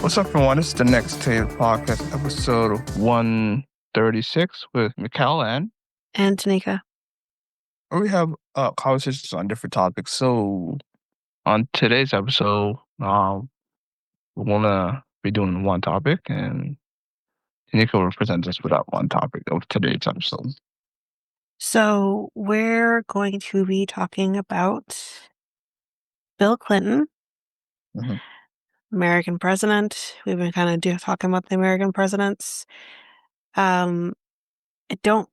What's up, everyone? This is the Next Tale Podcast, episode 136 with Mikel and Tanyka. where we have conversations on different topics. So, on today's episode, we're gonna be doing one topic, and Tanika will present us with that one topic of today's episode. So we're going to be talking about Bill Clinton, Mhm. American president. We've been kind of talking about the American presidents. I don't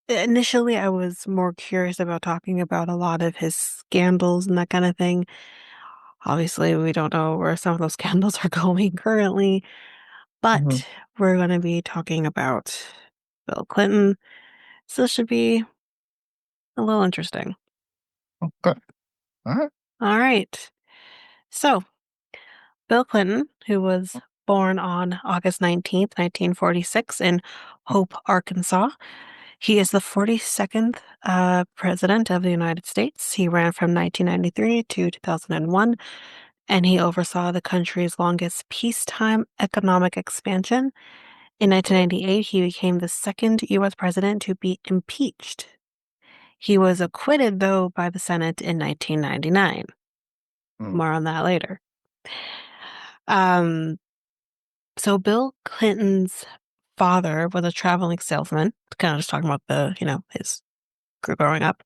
initially I was more curious about talking about a lot of his scandals and that kind of thing. Obviously, we don't know where some of those scandals are going currently, Mhm. but we're going to be talking about Bill Clinton. So this should be a little interesting. Okay. All right. All right. So, Bill Clinton, who was born on August 19th, 1946 in Hope, Arkansas. He is the 42nd president of the United States. He ran from 1993 to 2001, and he oversaw the country's longest peacetime economic expansion. In 1998, he became the second U.S. president to be impeached. He was acquitted, though, by the Senate in 1999. Mm. More on that later. Um, So Bill Clinton's father was a traveling salesman, kind of just talking about his growing up.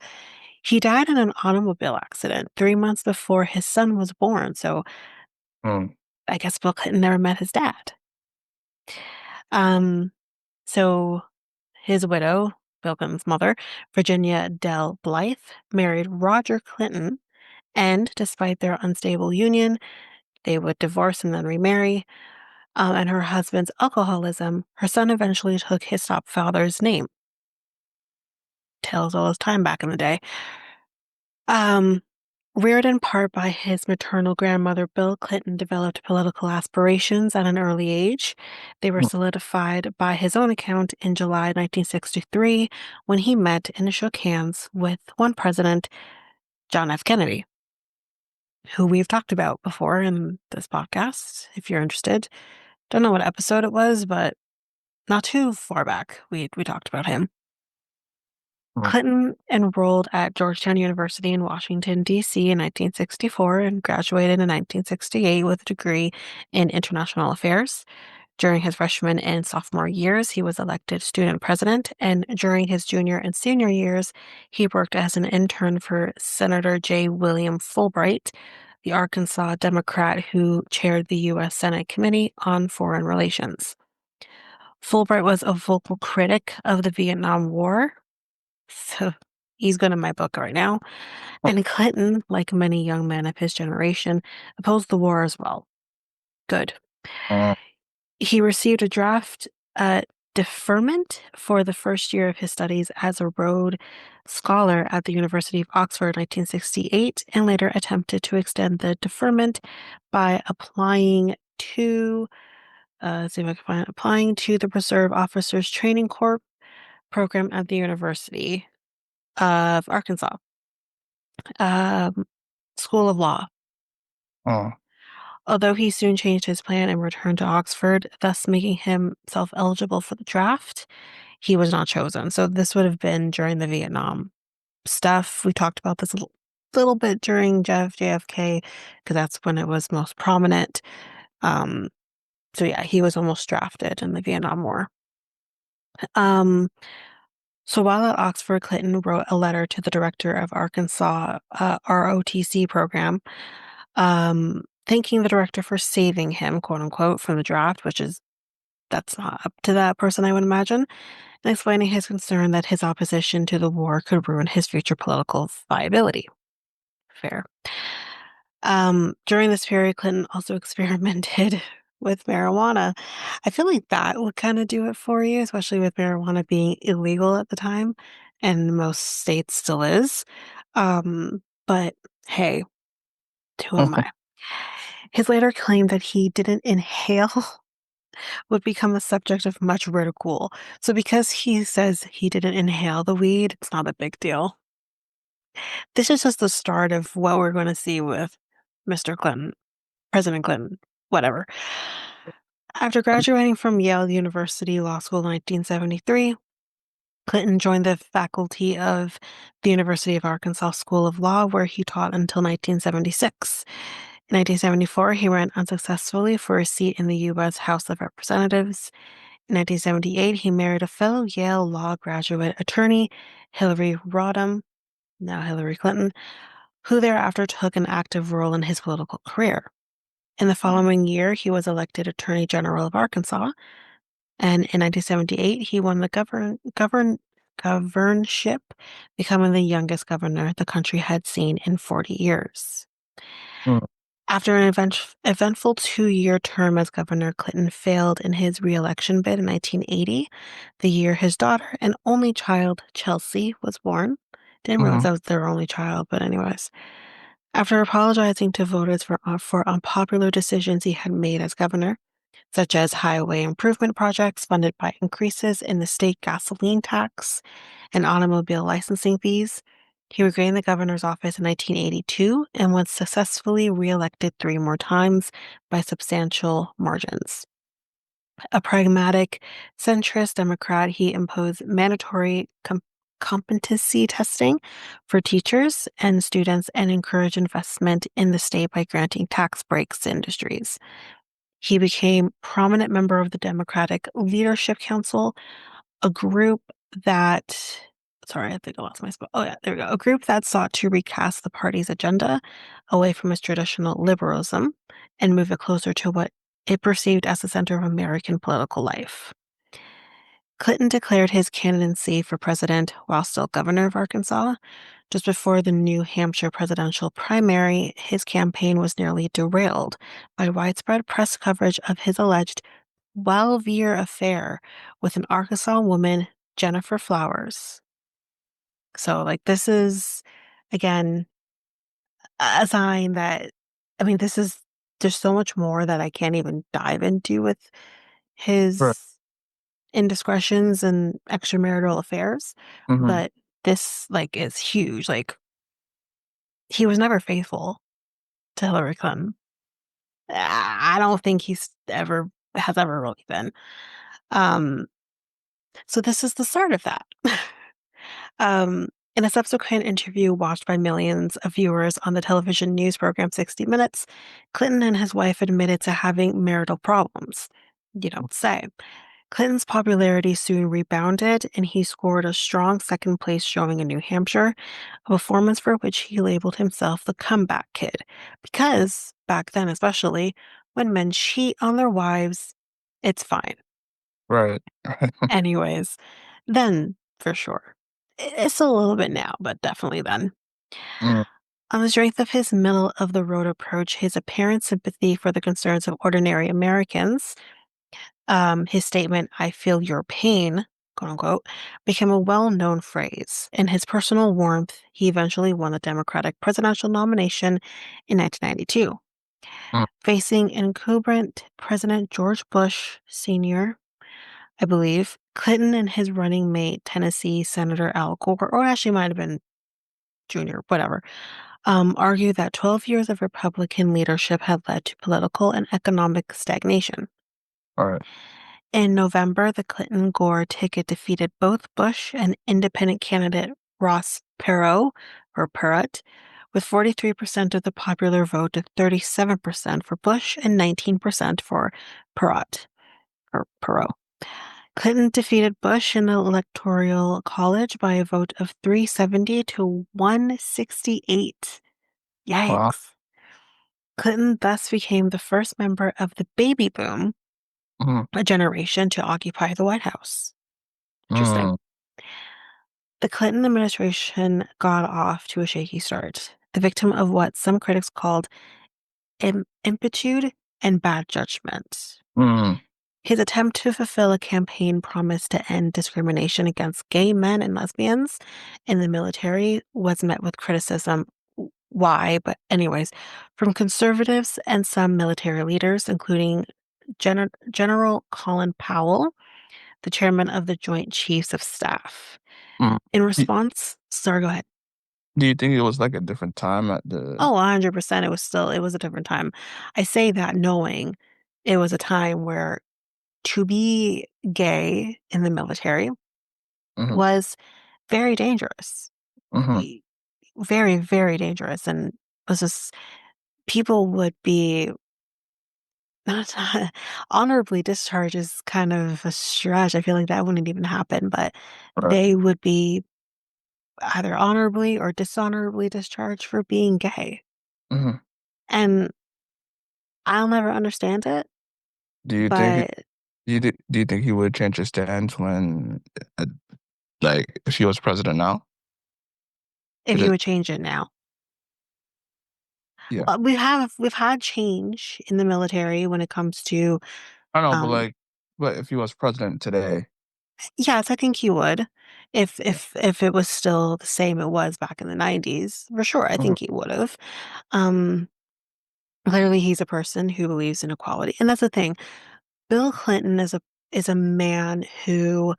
He died in an automobile accident 3 months before his son was born. So Mm. I guess Bill Clinton never met his dad. Um, so his widow, Bill Clinton's mother, Virginia Dell Blythe, married Roger Clinton, and despite their unstable union, they would divorce and then remarry. And her husband's alcoholism, her son eventually took his stepfather's name. Tells all his time back in the day. Um, Reared in part by his maternal grandmother, Bill Clinton developed political aspirations at an early age. They were Mm. solidified by his own account in July 1963 when he met and shook hands with one president, John F. Kennedy, who we've talked about before in this podcast, if you're interested. Don't know what episode it was, but not too far back, we talked about him. Mm. Clinton enrolled at Georgetown University in Washington, D.C. in 1964 and graduated in 1968 with a degree in international affairs. During his freshman and sophomore years, he was elected student president, and during his junior and senior years, he worked as an intern for Senator J. William Fulbright, the Arkansas Democrat who chaired the U.S. Senate Committee on Foreign Relations. Fulbright was a vocal critic of the Vietnam War, so he's good in my book right now. And Clinton, like many young men of his generation, opposed the war as well. Good. Mm. He received a draft deferment for the first year of his studies as a Rhodes Scholar at the University of Oxford in 1968, and later attempted to extend the deferment by applying to, see if I can find it, applying to the Reserve Officers Training Corps program at the University of Arkansas. School of Law. Mm. Although he soon changed his plan and returned to Oxford, thus making himself eligible for the draft, he was not chosen. So this would have been during the Vietnam stuff. We talked about this a little bit during JFK because that's when it was most prominent. Um, so yeah, he was almost drafted in the Vietnam War. Um, so while at Oxford, Clinton wrote a letter to the director of Arkansas ROTC program, thanking the director for saving him, quote unquote, from the draft, that's not up to that person, I would imagine, and explaining his concern that his opposition to the war could ruin his future political viability. Fair. During this period, Clinton also experimented with marijuana. I feel like that would kind of do it for you, especially with marijuana being illegal at the time, and most states still is. But hey, who am I? His later claimed that he didn't inhale would become the subject of much ridicule. So because he says he didn't inhale the weed, it's not a big deal. This is just the start of what we're going to see with Mr. Clinton, President Clinton, whatever. After graduating from Yale University Law School in 1973, Clinton joined the faculty of the University of Arkansas School of Law, where he taught until 1976. In 1974, he ran unsuccessfully for a seat in the U.S. House of Representatives. In 1978, he married a fellow Yale Law graduate attorney, Hillary Rodham, now Hillary Clinton, who thereafter took an active role in his political career. In the following year, he was elected Attorney General of Arkansas, and in 1978, he won the governorship, becoming the youngest governor the country had seen in 40 years. mm, After an eventful 2-year term as governor, Clinton failed in his re-election bid in 1980, the year his daughter and only child, Chelsea, was born. Didn't realize mhm, that was their only child, but anyways. After apologizing to voters for unpopular decisions he had made as governor, such as highway improvement projects funded by increases in the state gasoline tax and automobile licensing fees, he regained the governor's office in 1982 and was successfully reelected 3 more times by substantial margins. A pragmatic, centrist Democrat, he imposed mandatory competency testing for teachers and students and encouraged investment in the state by granting tax breaks to industries. He became prominent member of the Democratic Leadership Council, a group that, sorry, I think I lost my spot. Oh, yeah, there we go. A group that sought to recast the party's agenda away from its traditional liberalism and move it closer to what it perceived as the center of American political life. Clinton declared his candidacy for president while still governor of Arkansas. Just before the New Hampshire presidential primary, his campaign was nearly derailed by widespread press coverage of his alleged 12-year affair with an Arkansas woman, Jennifer Flowers. So, like, this is, again, a sign that, I mean, there's so much more that I can't even dive into with right, his indiscretions and extramarital affairs, mhm, but this, like, is huge. Like, he was never faithful to Hillary Clinton. I don't think has ever really been. Um, so this is the start of that. Um, in a subsequent interview watched by millions of viewers on the television news program 60 Minutes, Clinton and his wife admitted to having marital problems. You don't say. Clinton's popularity soon rebounded, and he scored a strong second place showing in New Hampshire, a performance for which he labeled himself the comeback kid. Because, back then especially, when men cheat on their wives, it's fine. right, Anyways, then, for sure. It's a little bit now, but definitely then. mm, On the strength of his middle of the road approach, his apparent sympathy for the concerns of ordinary Americans, his statement, "I feel your pain," quote unquote, became a well known phrase. In his personal warmth, he eventually won the Democratic presidential nomination in 1992. mm, Facing incumbent President George Bush Sr., I believe, Clinton and his running mate, Tennessee Senator Al Gore, or actually might have been Jr., whatever, argued that 12 years of Republican leadership had led to political and economic stagnation. right, In November, the Clinton-Gore ticket defeated both Bush and independent candidate Ross Perot, with 43% of the popular vote to 37% for Bush and 19% for Perot. Clinton defeated Bush in the Electoral College by a vote of 370 to 168. wow, Yikes. Clinton thus became the first member of the baby boom, mhm, a generation, to occupy the White House. Interesting. mm, The Clinton administration got off to a shaky start, the victim of what some critics called impetude and bad judgment. mm, His attempt to fulfill a campaign promise to end discrimination against gay men and lesbians in the military was met with criticism. Why? But, anyways, from conservatives and some military leaders, including General Colin Powell, the chairman of the Joint Chiefs of Staff. Mm. In Do response, sorry, go ahead. do you think it was like a different time at the? Oh, 100%. It was a different time. I say that knowing it was a time where to be gay in the military Hmm. was very dangerous. Hmm. Y- Very, very dangerous. And was just people would be not honorably discharged is kind of a stretch. I feel like that wouldn't even happen, but Right. they would be either honorably or dishonorably discharged for being gay. Hmm. And I'll never understand it, Do you think but do you think he would change his stance when, uh, like, if he was president now? if Is you it? would change it now. Yeah. We've had change in the military when it comes to I know, but um like, but if he was president today, yes, I think he would. If yeah. if it was still the same it was back in the 90s, for sure, I Hmm. think he would have. Um Clearly he's a person who believes in equality. And that's the thing. Bill Clinton is a man who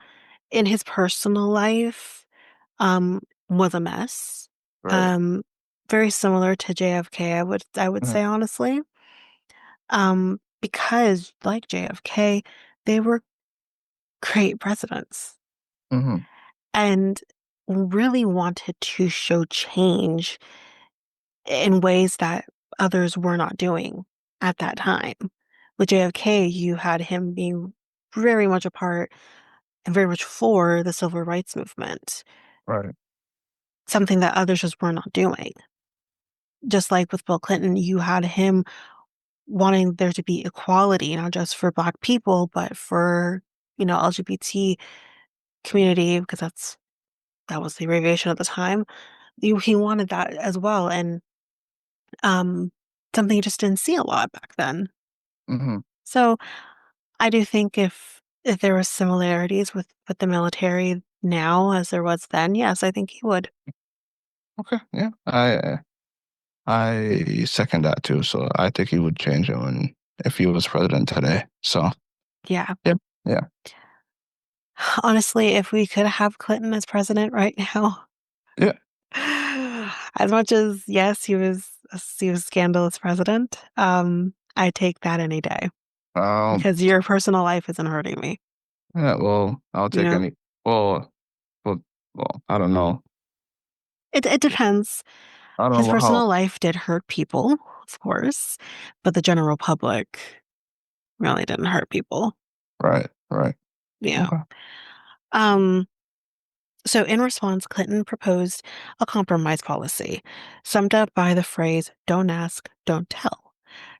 in his personal life was a mess. Right. Um very similar to JFK, I would Hmm. say honestly. Because like JFK, they were great presidents Hmm. and really wanted to show change in ways that others were not doing at that time. With JFK, you had him being very much a part and very much for the civil rights movement, Right. something that others just were not doing. Just like with Bill Clinton, you had him wanting there to be equality, not just for Black people, but for, LGBT community, because that was the abbreviation at the time. He wanted that as well. And um, something you just didn't see a lot back then. Hmm. So I do think if there were similarities with the military now as there was then, yes, I think he would. Okay. Yeah. I second that too. So I think he would change it when if he was president today. So Yeah. yeah. Yeah. Honestly, if we could have Clinton as president right now, Yeah. as much as yes, he was a scandalous president, I take that any day Um. because your personal life isn't hurting me, Yeah. Well, I'll you take know? any. Well. Well. Well. I don't know. It depends. I don't His know how. personal life did hurt people, of course, but the general public really didn't hurt people. Right. Right. Yeah. Okay. Um, so in response, Clinton proposed a compromise policy, summed up by the phrase, don't ask, don't tell,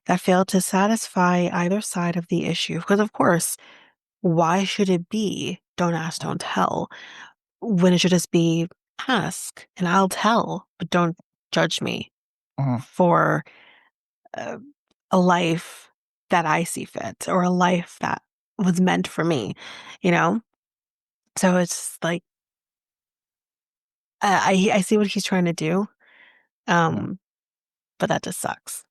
that failed to satisfy either side of the issue. Because, of course, why should it be don't ask, don't tell, when it should just be ask and I'll tell, but don't judge me Uh-huh. for uh, a life that I see fit or a life that was meant for me, you know? So it's like, I see what he's trying to do, Uh-huh. um, but that just sucks.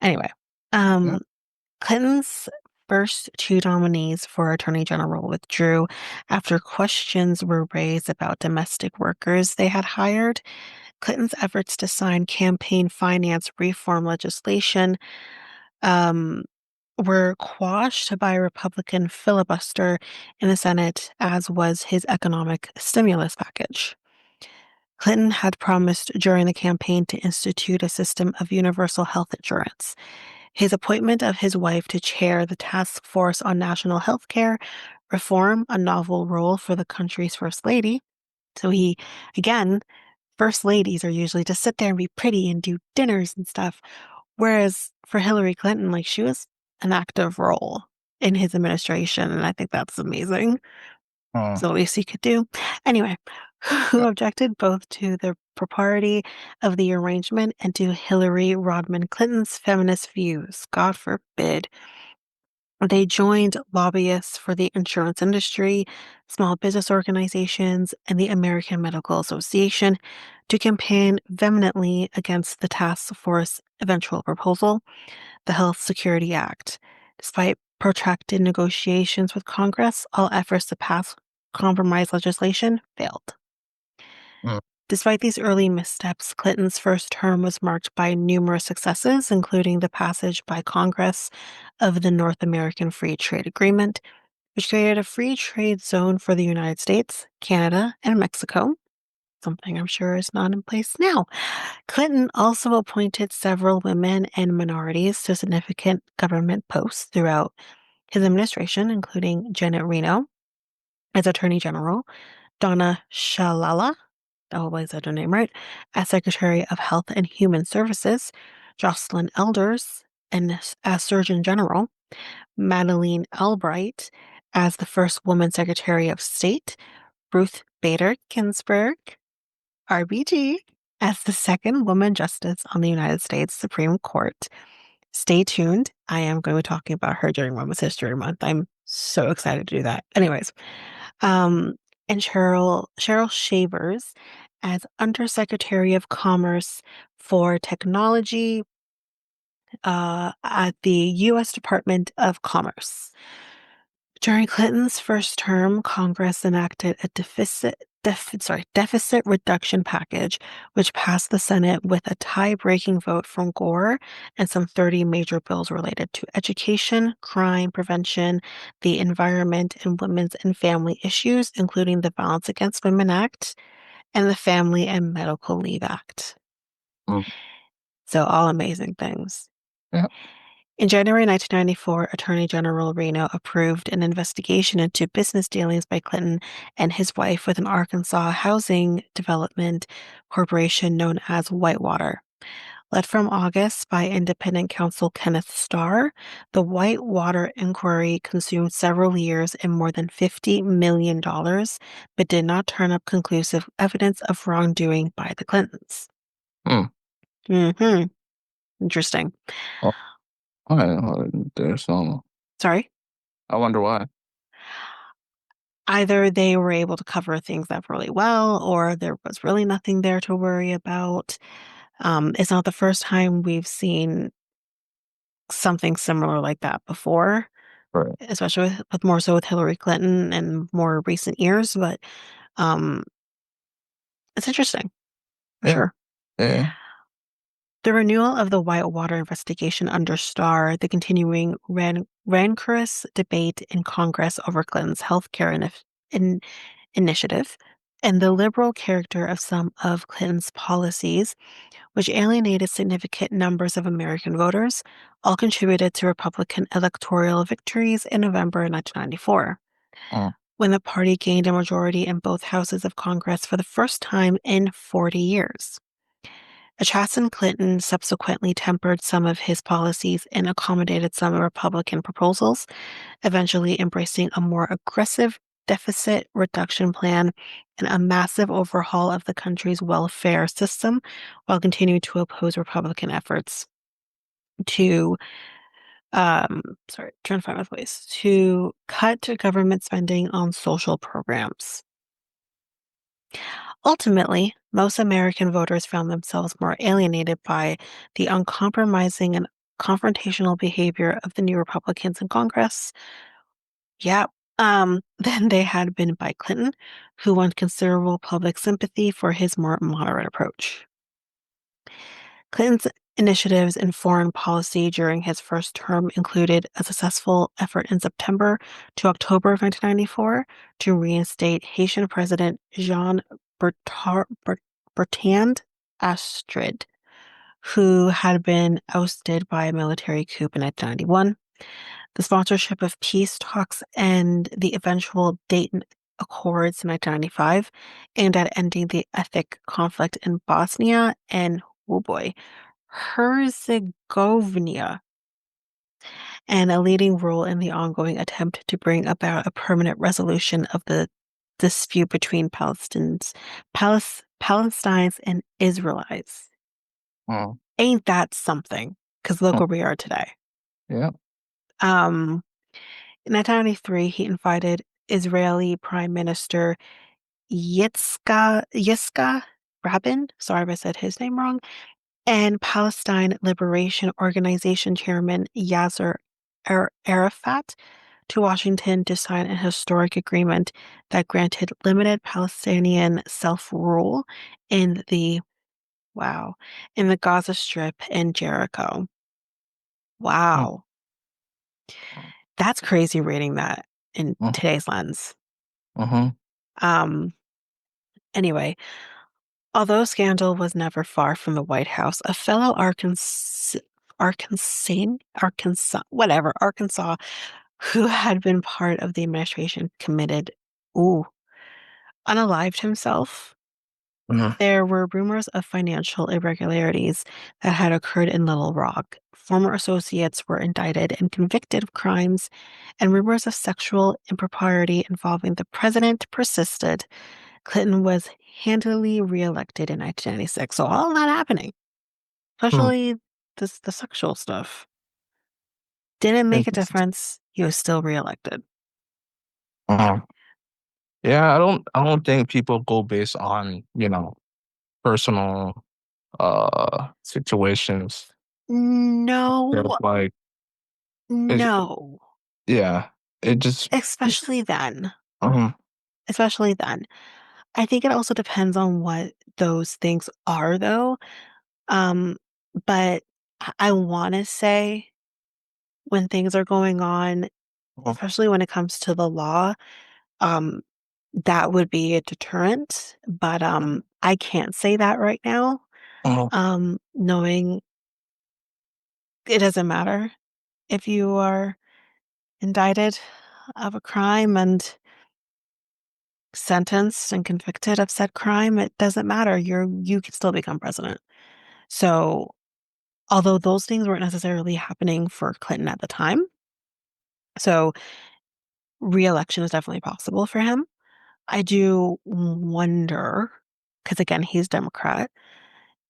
Anyway, Yeah. um, Clinton's first two nominees for Attorney General withdrew after questions were raised about domestic workers they had hired. Clinton's efforts to sign campaign finance reform legislation um, were quashed by a Republican filibuster in the Senate, as was his economic stimulus package. Clinton had promised during the campaign to institute a system of universal health insurance. His appointment of his wife to chair the task force on national health care reform, a novel role for the country's first lady. So he, again, first ladies are usually to sit there and be pretty and do dinners and stuff. Whereas for Hillary Clinton, like she was an active role in his administration. And I think that's amazing. Uh, It's the least he could do. Anyway, who yeah. objected both to the propriety of the arrangement and to Hillary Rodham Clinton's feminist views. God forbid. They joined lobbyists for the insurance industry, small business organizations, and the American Medical Association to campaign vehemently against the task force eventual proposal, the Health Security Act. Despite protracted negotiations with Congress, all efforts to pass compromise legislation failed. Mm, Despite these early missteps, Clinton's first term was marked by numerous successes, including the passage by Congress of the North American Free Trade Agreement, which created a free trade zone for the United States, Canada, and Mexico, something I'm sure is not in place now. Clinton also appointed several women and minorities to significant government posts throughout his administration, including Janet Reno as Attorney General, Donna Shalala, I hope I said her name right, as Secretary of Health and Human Services, Jocelyn Elders and as Surgeon General, Madeleine Albright as the first woman Secretary of State, Ruth Bader Ginsburg, RBG, as the second woman justice on the United States Supreme Court. Stay tuned. I am going to be talking about her during Women's History Month. I'm so excited to do that. Anyways, um, and Cheryl Shavers as Undersecretary of Commerce for Technology at the U.S. Department of Commerce. During Clinton's first term, Congress enacted a deficit reduction package, which passed the Senate with a tie-breaking vote from Gore and some 30 major bills related to education, crime prevention, the environment, and women's and family issues, including the Violence Against Women Act and the Family and Medical Leave Act. mm, So all amazing things. yeah. In January 1994, Attorney General Reno approved an investigation into business dealings by Clinton and his wife with an Arkansas housing development corporation known as Whitewater. Led from August by independent counsel Kenneth Starr, the Whitewater inquiry consumed several years and more than $50 million, but did not turn up conclusive evidence of wrongdoing by the Clintons. Mm. Hmm. Interesting. Oh, there's some. Sorry. I wonder why. Either they were able to cover things up really well, or there was really nothing there to worry about. It's not the first time we've seen something similar like that before, Right. especially with more so with Hillary Clinton in more recent years. But um, it's interesting for Yeah. sure. Yeah. The renewal of the Whitewater investigation under Starr, the continuing rancorous debate in Congress over Clinton's healthcare initiative, and the liberal character of some of Clinton's policies, which alienated significant numbers of American voters, all contributed to Republican electoral victories in November 1994, Mm, when the party gained a majority in both houses of Congress for the first time in 40 years. Chasten Clinton subsequently tempered some of his policies and accommodated some Republican proposals, eventually embracing a more aggressive deficit reduction plan and a massive overhaul of the country's welfare system, while continuing to oppose Republican efforts to, trying to find my place, to cut government spending on social programs. Ultimately, most American voters found themselves more alienated by the uncompromising and confrontational behavior of the new Republicans in Congress. Yeah, than they had been by Clinton, who won considerable public sympathy for his more moderate approach. Clinton's initiatives in foreign policy during his first term included a successful effort in September to October of 1994 to reinstate Haitian President Jean Bertrand Astrid, who had been ousted by a military coup in 1991. The sponsorship of peace talks and the eventual Dayton Accords in 1995 aimed at ending the ethnic conflict in Bosnia and, oh boy, Herzegovina, and a leading role in the ongoing attempt to bring about a permanent resolution of the dispute between Palestinians and Israelites. mm, Ain't that something? Because look mm, where we are today. yeah. Um, in 1993, he invited Israeli Prime Minister Yitzhak Rabin, sorry if I said his name wrong, and Palestine Liberation Organization Chairman Yasser Arafat to Washington to sign a historic agreement that granted limited Palestinian self-rule in the, wow, in the Gaza Strip and Jericho. mm, Wow. That's crazy reading that in mm, today's lens. mhm, Um, anyway, although scandal was never far from the White House, a fellow Arkansas, who had been part of the administration committed, ooh, unalived himself. mhm, There were rumors of financial irregularities that had occurred in Little Rock. Former associates were indicted and convicted of crimes, and rumors of sexual impropriety involving the president persisted. Clinton was handily reelected in 1996. So all that happening, mm. especially the sexual stuff, didn't make a Interesting. difference. He was still reelected. Uh, yeah, I don't think people go based on, personal situations. They're No, like it, no, yeah, it just especially then. uh Especially then. I think it also depends on what those things are, though. Um, but I want to say when things are going on, uh especially when it comes to the law, um, that would be a deterrent. But I can't say that right now. uh Knowing it doesn't matter if you are indicted of a crime and sentenced and convicted of said crime, it doesn't matter. You can still become president. So, although those things weren't necessarily happening for Clinton at the time, so re-election is definitely possible for him. I do wonder, because again, he's Democrat,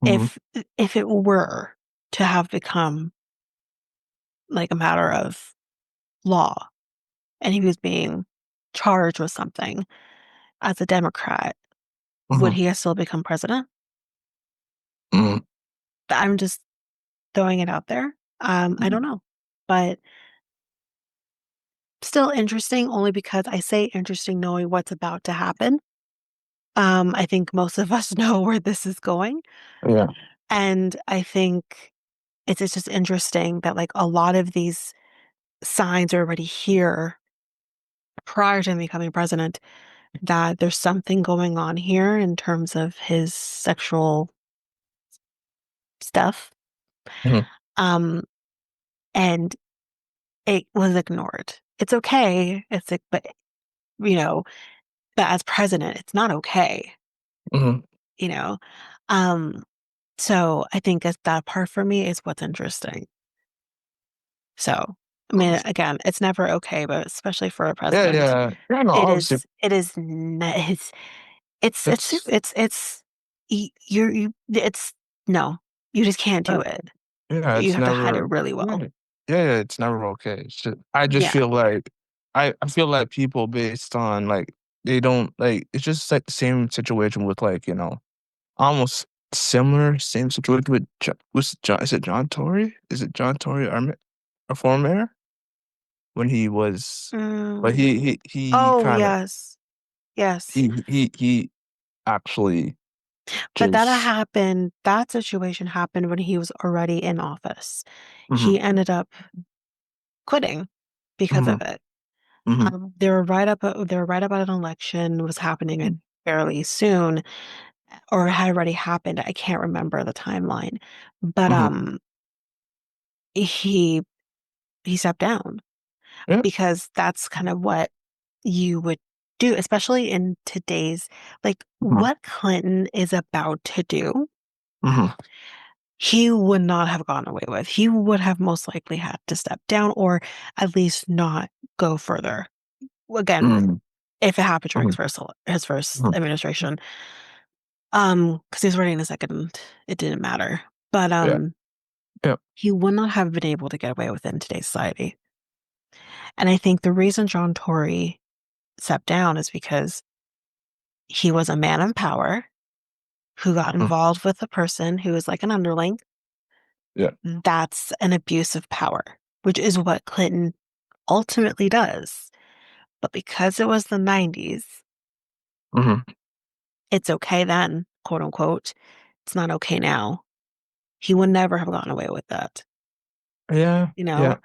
mhm, if it were to have become like a matter of law and he was being charged with something as a Democrat, would mhm, he have still become president? mhm, I'm just throwing it out there. I mhm. don't know, but still interesting only because I say interesting knowing what's about to happen. I think most of us know where this is going. Yeah. And I think it's just interesting that like a lot of these signs are already here prior to him becoming president, that there's something going on here in terms of his sexual stuff. Mhm, Um, and it was ignored. It's okay. It's like, but you know, but as president, it's not okay, mhm, you know? Um, so I think that part for me is what's interesting. So, I mean, again, it's never okay, but especially for a yeah, president, yeah, yeah. No, obviously, it is, it's it's, no, you just can't yeah, do it. yeah, You it's have to hide it never really yeah, well. yeah, it's never okay. I just Yeah. feel like I feel like people based on like they don't like it's just like the same situation with like almost similar same situation with John, is it John Tory? Is it John Tory, our former mayor? When he was, but Mm. he Oh, kind of yes. Yes. he actually But just that situation happened when he was already in office. mhm, He ended up quitting because of mhm, it. mhm, They were right about an election was happening fairly soon or had already happened. I can't remember the timeline. But mhm, he he stepped down yeah, because that's kind of what you would do, especially in today's like mhm, what Clinton is about to do. mhm, He would not have gotten away with. He would have most likely had to step down or at least not go further. Again, mhm, if it happened during mhm, his first mhm, administration. Because he was running in a second, it didn't matter. But yeah, yeah, he would not have been able to get away with it in today's society. And I think the reason John Tory stepped down is because he was a man in power who got mhm, involved with a person who was like an underling. yeah, That's an abuse of power. which is what Clinton ultimately does. But because it was the 90s, Mhm. it's okay then, quote unquote. It's not okay now. He would never have gotten away with that, Yeah, you know? yeah,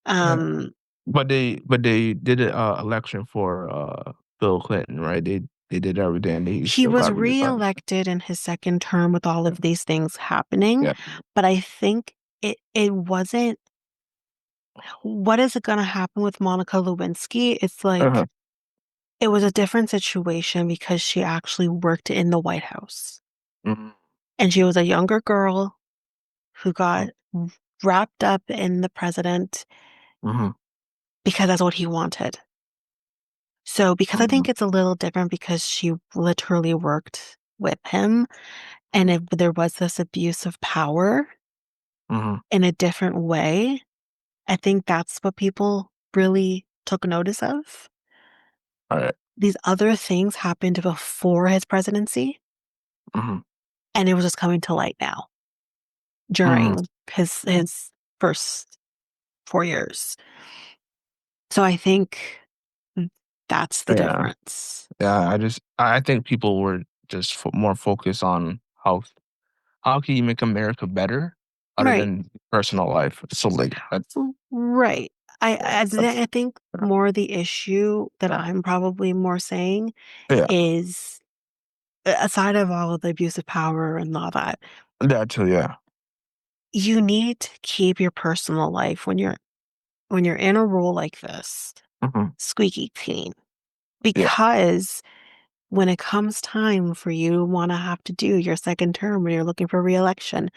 yeah. Um, But they did a election for Bill Clinton, right? They did everything, and he he still was got reelected. reelected in his second term with all of these things happening, Yeah. but I think it wasn't what is it gonna happen with Monica Lewinsky? It's Uh-huh. like it was a different situation because she actually worked in the White House. Mhm. And she was a younger girl who got Mhm. wrapped up in the president Mhm. because that's what he wanted. So, because I think Mhm. it's a little different because she literally worked with him and if there was this abuse of power Mhm. in a different way, I think that's what people really took notice of. Alright. These other things happened before his presidency, Mhm. and it was just coming to light now Mhm. during his first 4 years. So I think that's the Yeah. difference. Yeah, I think people were just more focused on how can you make America better other Right. than personal life. So like that's Right. that's I think more the issue that I'm probably more saying yeah. is aside of all of the abuse of power and all that, That too, yeah. you need to keep your personal life when you're in a role like this Mhm. squeaky clean Yeah. because when it comes time for you to want to have to do your second term when you're looking for reelection,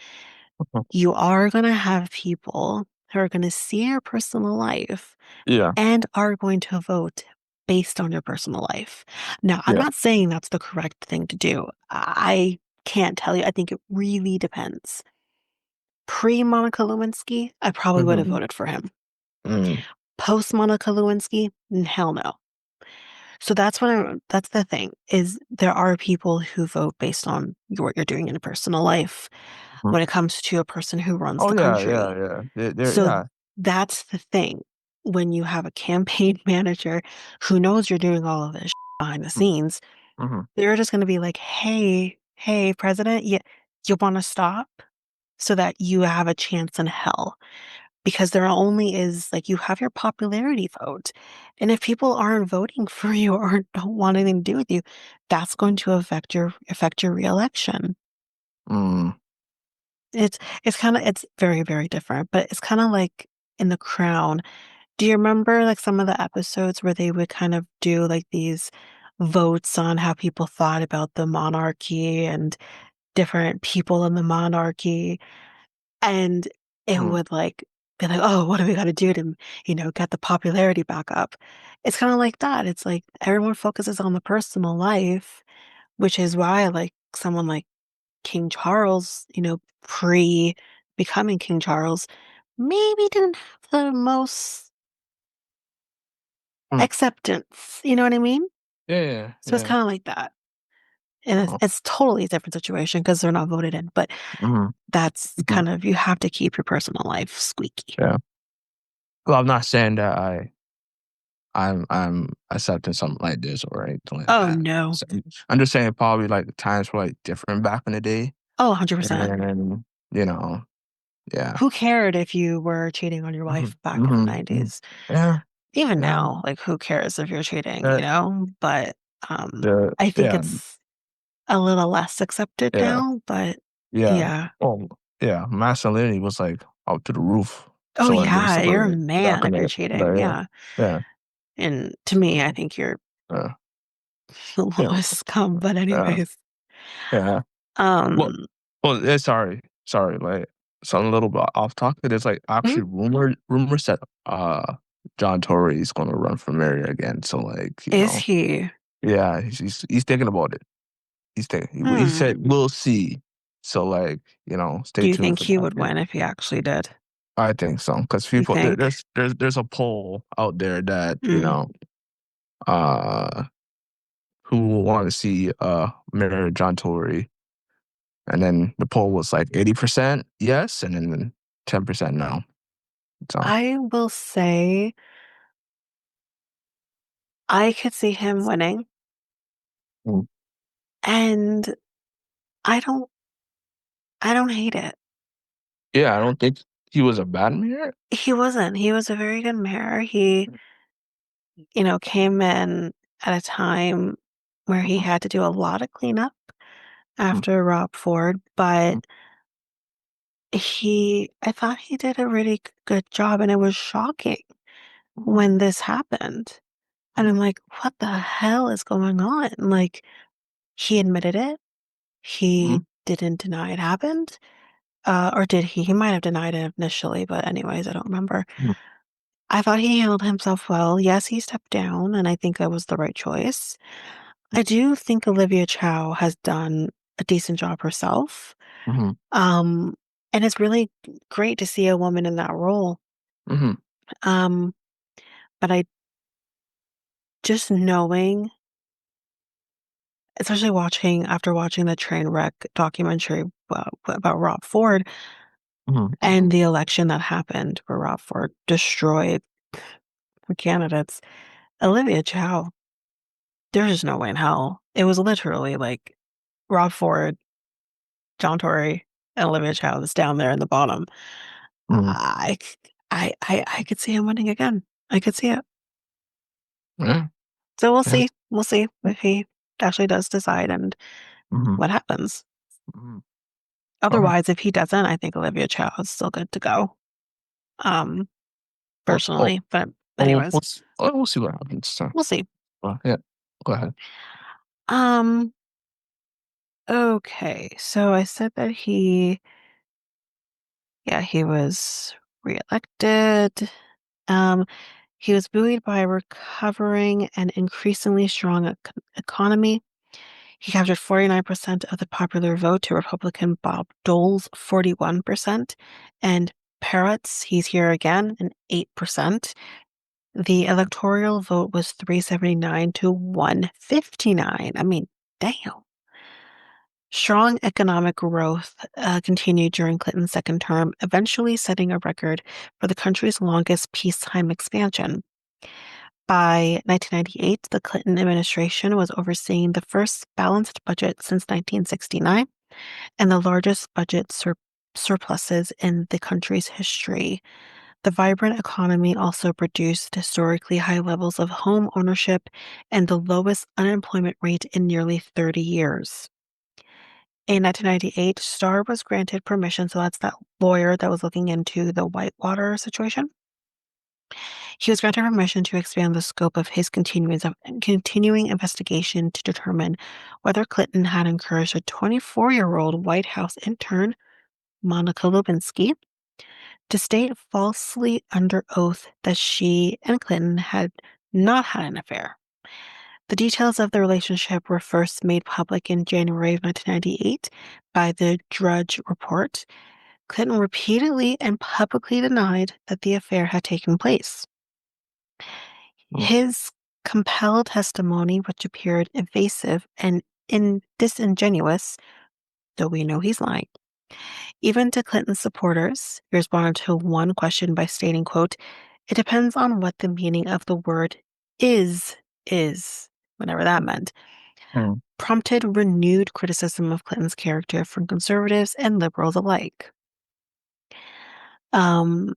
Mhm. you are going to have people who are going to see your personal life Yeah. and are going to vote based on your personal life. Now, I'm Yeah. not saying that's the correct thing to do. I can't tell you. I think it really depends. Pre Monica Lewinsky, I probably would have Mhm. voted for him. Mm. Post Monica Lewinsky, hell no. So that's the thing is there are people who vote based on what you're doing in a personal life Mhm. when it comes to a person who runs Oh the yeah, country. yeah, yeah. They're So yeah. that's the thing. When you have a campaign manager who knows you're doing all of this behind the scenes, Mhm. they're just going to be like, hey, president, you want to stop so that you have a chance in hell because there only is like you have your popularity vote. And if people aren't voting for you or don't want anything to do with you, that's going to affect your reelection. Mm. It's kind of it's very, very different, but it's kind of like in The Crown. Do you remember like some of the episodes where they would kind of do like these votes on how people thought about the monarchy and different people in the monarchy? And it Mhm. would like be like, oh, what do we got to do to, get the popularity back up? It's kind of like that. It's like everyone focuses on the personal life, which is why like someone like King Charles, pre becoming King Charles, maybe didn't have the most Mm. acceptance. You know what I mean? Yeah, yeah, So it's yeah. kind of like that. And Oh. it's totally a different situation because they're not voted in, but Mhm. that's Mhm. kind of, you have to keep your personal life squeaky. Yeah. Well, I'm not saying that I'm accepting something like this or anything like Oh, that. no. So, I'm just saying probably like the times were like different back in the day. Oh, 100%. And you know, yeah. Who cared if you were cheating on your wife Mhm. back in the Mhm. Mhm. 90s? Yeah. Even Yeah. now, like, who cares if you're cheating, That But, I think yeah. it's a little less accepted Yeah. now, but Yeah. yeah. Oh, yeah. Masculinity was like out to the roof. Oh, So like yeah, you're a basically back man in if you're the cheating, yeah. yeah. Yeah. And to me, I Mhm. think you're Yeah. the Yeah. lowest scum, but Yeah. anyways. Yeah. Well, Um, sorry, like something a little bit off topic. There's like mhm, actually rumors that John Tory is gonna run for mayor again. So like, is he? yeah, he's thinking about it. He Hmm. said we'll see. So like, Do stay you tuned think for he that. would Yeah. win if he actually did? I think so. Because You people think? there's a poll out there that, Mm. uh who want to see Mayor John Tory. And then the poll was like 80% yes, and then 10% no. So, I will say I could see him winning, mm, and I don't I don't hate it. yeah, I don't think he was a bad mayor. He wasn't. He was a very good mayor. He, came in at a time where he Mhm, had to do a lot of cleanup mhm, after Rob Ford, mhm, but I thought he did a really good job, and it was shocking mhm, when this happened. And mhm, I'm like, what the hell is going on? Like, he admitted it. mhm, He didn't deny it happened. Or did he? He might have denied it initially, but anyways, I don't remember. mhm, I thought he handled himself well. Yes, he stepped down, and I think that was the right choice. I do think Olivia Chow has done a decent job herself. mhm, Um, and it's really great to see a woman in that role. mhm, Um, but I just knowing, especially after watching the train wreck documentary about Rob Ford mhm, and the election that happened where Rob Ford destroyed the candidates, Olivia Chow, there's no way in hell. It was literally like Rob Ford, John Tory, and Olivia Chow that's down there in the bottom. mhm. I, I could see him winning again. I could see it. Yeah, So we'll yeah. see. We'll see if he actually does decide and Mhm, what happens. mhm. Okay. Otherwise, if he doesn't, I think Olivia Chow is still good to go. Um, Oh, oh, personally, but oh, anyways, we'll see what happens. So, we'll see. yeah, go ahead. Um, okay. So I said that he was reelected. Um, he was buoyed by a recovering and increasingly strong economy. He captured 49% of the popular vote to Republican Bob Dole's 41%, and Parrott's, he's here again, an 8%. The electoral vote was 379 to 159. I mean, damn. Strong economic growth continued during Clinton's second term, eventually setting a record for the country's longest peacetime expansion. By 1998, the Clinton administration was overseeing the first balanced budget since 1969 and the largest budget surpluses in the country's history. The vibrant economy also produced historically high levels of home ownership and the lowest unemployment rate in nearly 30 years. In 1998, Starr was granted permission, so that's that lawyer that was looking into the Whitewater situation. He was granted permission to expand the scope of his continuing investigation to determine whether Clinton had encouraged a 24-year-old White House intern, Monica Lewinsky, to state falsely under oath that she and Clinton had not had an affair. The details of the relationship were first made public in January of 1998 by the Drudge Report. Clinton repeatedly and publicly denied that the affair had taken place. Mhm, His compelled testimony, which appeared evasive and disingenuous, though we know he's lying, even to Clinton's supporters, he responded to one question by stating, quote, "It depends on what the meaning of the word is, whatever that meant," mhm, prompted renewed criticism of Clinton's character from conservatives and liberals alike. Um,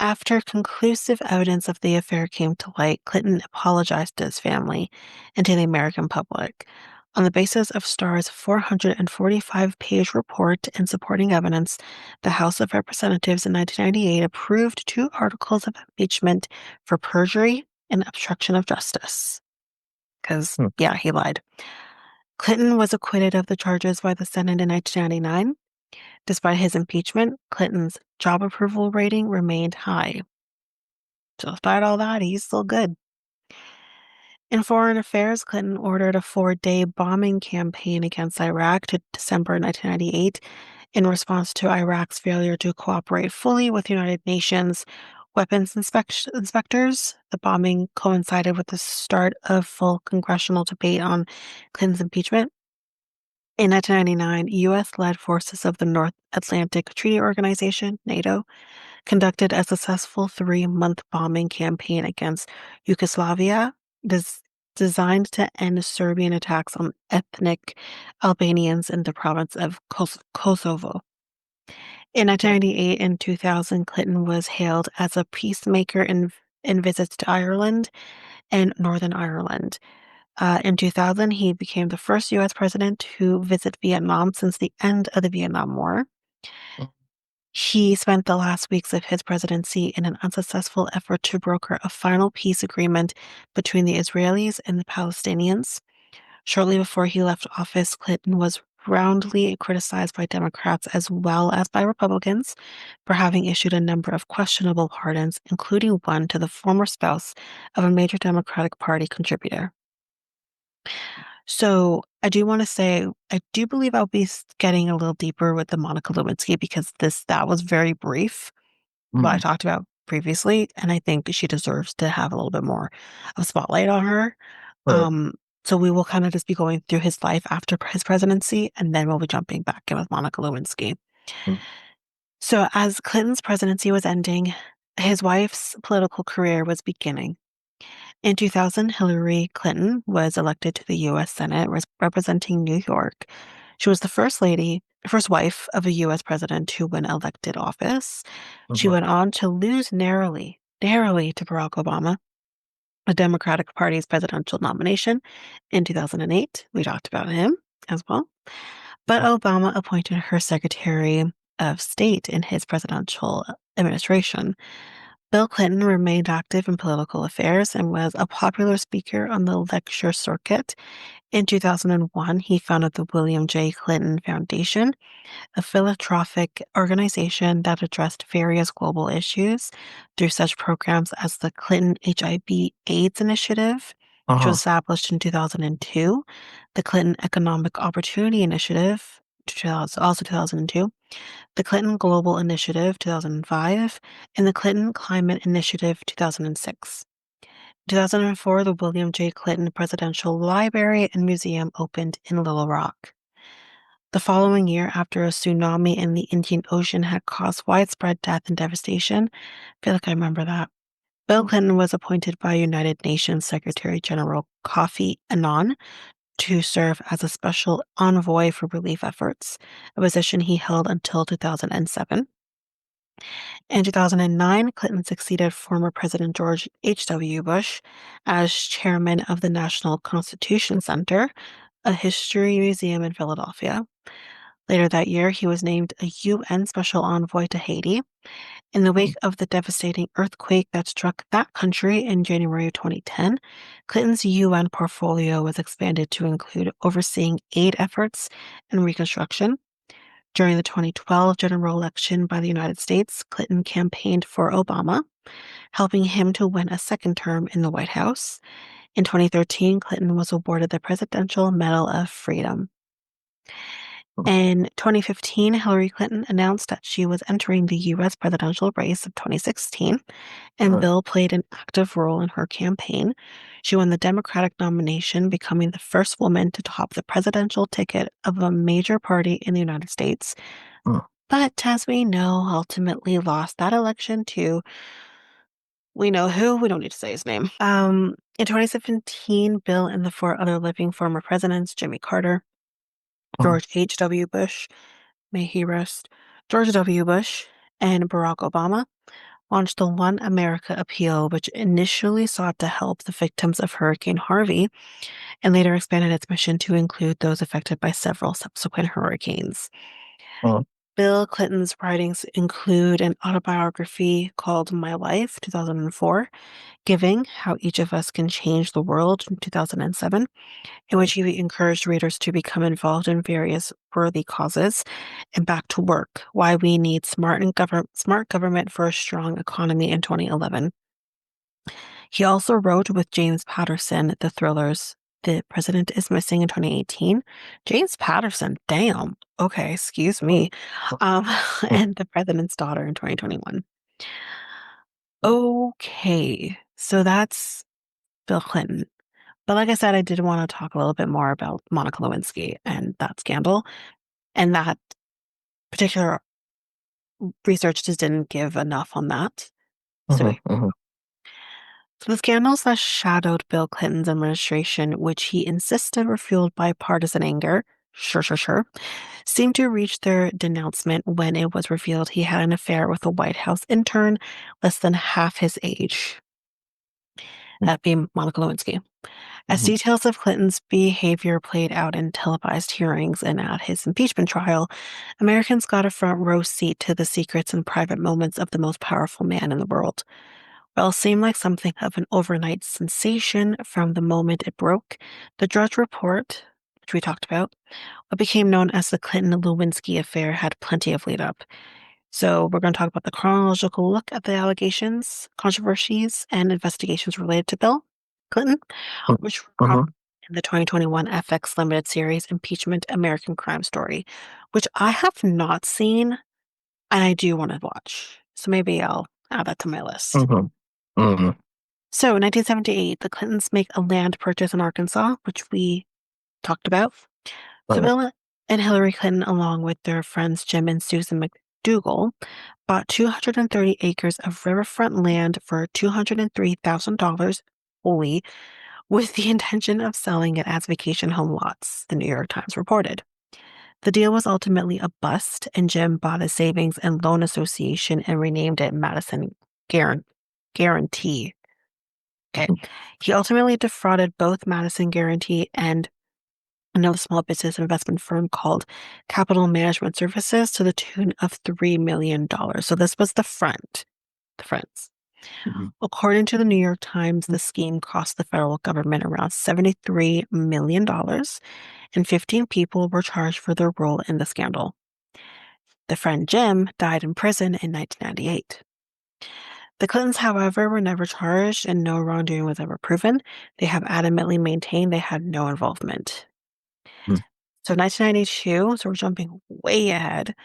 After conclusive evidence of the affair came to light, Clinton apologized to his family and to the American public. On the basis of Starr's 445-page report and supporting evidence, the House of Representatives in 1998 approved two articles of impeachment for perjury and obstruction of justice. Because, mhm, yeah, he lied. Clinton was acquitted of the charges by the Senate in 1999. Despite his impeachment, Clinton's job approval rating remained high. So despite all that, he's still good. In foreign affairs, Clinton ordered a 4-day bombing campaign against Iraq to December 1998 in response to Iraq's failure to cooperate fully with United Nations weapons inspectors. The bombing coincided with the start of full congressional debate on Clinton's impeachment. In 1999, U.S.-led forces of the North Atlantic Treaty Organization, NATO, conducted a successful 3-month bombing campaign against Yugoslavia, des designed to end Serbian attacks on ethnic Albanians in the province of Kosovo. In 1998 and 2000, Clinton was hailed as a peacemaker in visits to Ireland and Northern Ireland. In 2000, he became the first U.S. president to visit Vietnam since the end of the Vietnam War. He spent the last weeks of his presidency in an unsuccessful effort to broker a final peace agreement between the Israelis and the Palestinians. Shortly before he left office, Clinton was roundly criticized by Democrats as well as by Republicans for having issued a number of questionable pardons, including one to the former spouse of a major Democratic Party contributor. So I do want to say, I do believe I'll be getting a little deeper with the Monica Lewinsky because that was very brief, what I Mm, talked about previously, and I think she deserves to have a little bit more of a spotlight on her. right. Um, so we will kind of just be going through his life after his presidency, and then we'll be jumping back in with Monica Lewinsky. Mm, So as Clinton's presidency was ending, his wife's political career was beginning. In 2000, Hillary Clinton was elected to the U.S. Senate representing New York. She was the first wife of a U.S. president to win elected office. She mhm, went on to lose narrowly to Barack Obama, the Democratic Party's presidential nomination in 2008. We talked about him as well. But mhm, Obama appointed her Secretary of State in his presidential administration. Bill Clinton remained active in political affairs and was a popular speaker on the lecture circuit. In 2001, he founded the William J. Clinton Foundation, a philanthropic organization that addressed various global issues through such programs as the Clinton HIV/AIDS Initiative, which was uh-huh, established in 2002, the Clinton Economic Opportunity Initiative, also 2002, the Clinton Global Initiative, 2005, and the Clinton Climate Initiative, 2006. In 2004, the William J. Clinton Presidential Library and Museum opened in Little Rock. The following year, after a tsunami in the Indian Ocean had caused widespread death and devastation, I feel like I remember that. Bill Clinton was appointed by United Nations Secretary General Kofi Annan to serve as a special envoy for relief efforts, a position he held until 2007. In 2009, Clinton succeeded former President George H.W. Bush as chairman of the National Constitution Center, a history museum in Philadelphia. Later that year, he was named a UN Special Envoy to Haiti. In the mm, wake of the devastating earthquake that struck that country in January of 2010, Clinton's UN portfolio was expanded to include overseeing aid efforts and reconstruction. During the 2012 general election by the United States, Clinton campaigned for Obama, helping him to win a second term in the White House. In 2013, Clinton was awarded the Presidential Medal of Freedom. mm, In 2015, Hillary Clinton announced that she was entering the U.S. presidential race of 2016, and right, Bill played an active role in her campaign. She won the Democratic nomination, becoming the first woman to top the presidential ticket of a major party in the United States. mm, But as we know, ultimately lost that election to we know who, we don't need to say his name. In 2017, Bill and the 4 other living former presidents, Jimmy Carter, mm, George H.W. Bush, may he rest, George W. Bush, and Barack Obama, launched the One America Appeal, which initially sought to help the victims of Hurricane Harvey and later expanded its mission to include those affected by several subsequent hurricanes. mm, Bill Clinton's writings include an autobiography called My Life, 2004, Giving, How Each of Us Can Change the World, in 2007, in which he encouraged readers to become involved in various worthy causes, and Back to Work, Why We Need Smart Government for a Strong Economy, in 2011. He also wrote with James Patterson the thrillers The President is Missing, in 2018. James Patterson, damn. Okay, excuse me. Um, mm, and The President's Daughter, in 2021. Okay, so that's Bill Clinton. But like I said, I did want to talk a little bit more about Monica Lewinsky and that scandal. And that particular research just didn't give enough on that. So, Mhm, mhm, so the scandals that shadowed Bill Clinton's administration, which he insisted were fueled by partisan anger, sure, seemed to reach their denouncement when it was revealed he had an affair with a White House intern less than half his age, that being Monica Lewinsky. As mhm, details of Clinton's behavior played out in televised hearings and at his impeachment trial, Americans got a front row seat to the secrets and private moments of the most powerful man in the world. While it seemed like something of an overnight sensation from the moment it broke, the Drudge Report, which we talked about, what became known as the Clinton-Lewinsky affair, had plenty of lead up. So we're going to talk about the chronological look at the allegations, controversies, and investigations related to Bill Clinton, which were chronicled mhm, in the 2021 FX limited series Impeachment: American Crime Story, which I have not seen and I do want to watch. So maybe I'll add that to my list. mhm, mhm. So, in 1978, the Clintons make a land purchase in Arkansas, which we talked about. So, Right. Bill and Hillary Clinton, along with their friends Jim and Susan McDougal, bought 230 acres of riverfront land for $203,000 wholly, with the intention of selling it as vacation home lots, the New York Times reported. The deal was ultimately a bust, and Jim bought a savings and loan association and renamed it Madison Guaran- Guarantee. Okay. He ultimately defrauded both Madison Guarantee and another small business investment firm called Capital Management Services to the tune of $3 million. So this was the fronts. Mhm, According to the New York Times, the scheme cost the federal government around $73 million, and 15 people were charged for their role in the scandal. The friend Jim died in prison in 1998. The Clintons, however, were never charged and no wrongdoing was ever proven. They have adamantly maintained they had no involvement. mhm, So 1992, so we're jumping way ahead,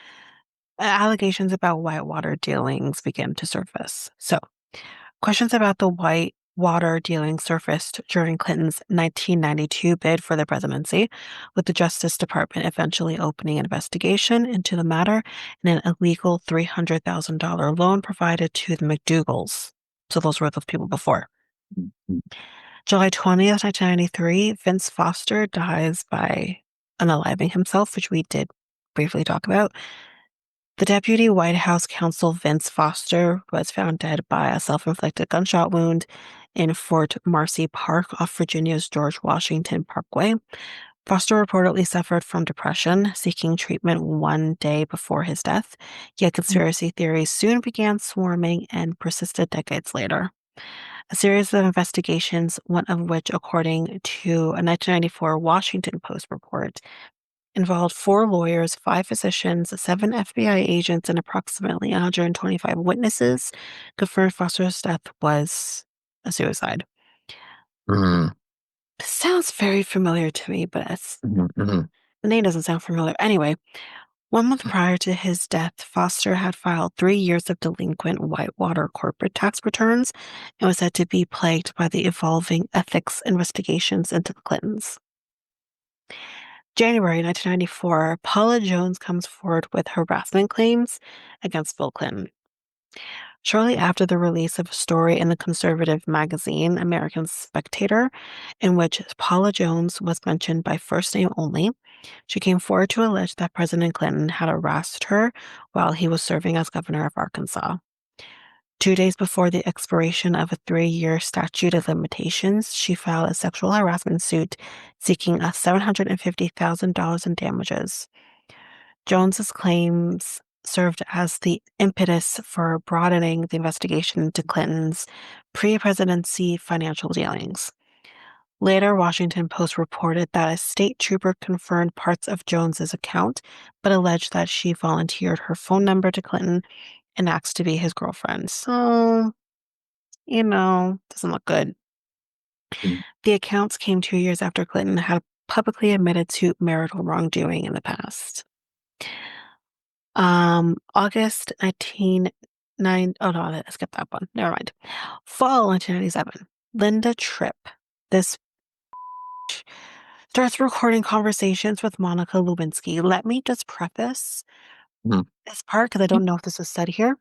allegations about whitewater dealings began to surface. So questions about the whitewater dealing surfaced during Clinton's 1992 bid for the presidency, with the Justice Department eventually opening an investigation into the matter and an illegal $300,000 loan provided to the McDougals. So those were the people before. mhm, July 20th, 1993, Vince Foster dies by unaliving himself, which we did briefly talk about. The deputy White House counsel Vince Foster was found dead by a self-inflicted gunshot wound in Fort Marcy Park off Virginia's George Washington Parkway. Foster reportedly suffered from depression, seeking treatment one day before his death, yet conspiracy theories soon began swarming and persisted decades later. A series of investigations, one of which, according to a 1994 Washington Post report, involved four lawyers, five physicians, seven FBI agents, and approximately 125 witnesses, confirmed Foster's death was a suicide. mhm, This sounds very familiar to me, but mhm, mhm, the name doesn't sound familiar. Anyway, 1 month prior to his death, Foster had filed 3 years of delinquent Whitewater corporate tax returns and was said to be plagued by the evolving ethics investigations into the Clintons. January 1994, Paula Jones comes forward with harassment claims against Bill Clinton. Shortly after the release of a story in the conservative magazine American Spectator, in which Paula Jones was mentioned by first name only, she came forward to allege that President Clinton had harassed her while he was serving as governor of Arkansas. 2 days before the expiration of a 3-year statute of limitations, she filed a sexual harassment suit seeking $750,000 in damages. Jones's claims served as the impetus for broadening the investigation into Clinton's pre-presidency financial dealings. Later, Washington Post reported that a state trooper confirmed parts of Jones's account, but alleged that she volunteered her phone number to Clinton and asked to be his girlfriend. So, doesn't look good. mhm, The accounts came 2 years after Clinton had publicly admitted to marital wrongdoing in the past. August 1990. Oh, no, I skipped that one. Never mind. Fall 1997. Linda Tripp. This starts recording conversations with Monica Lewinsky. Let me just preface Mhm. this part because I don't know if this was said here.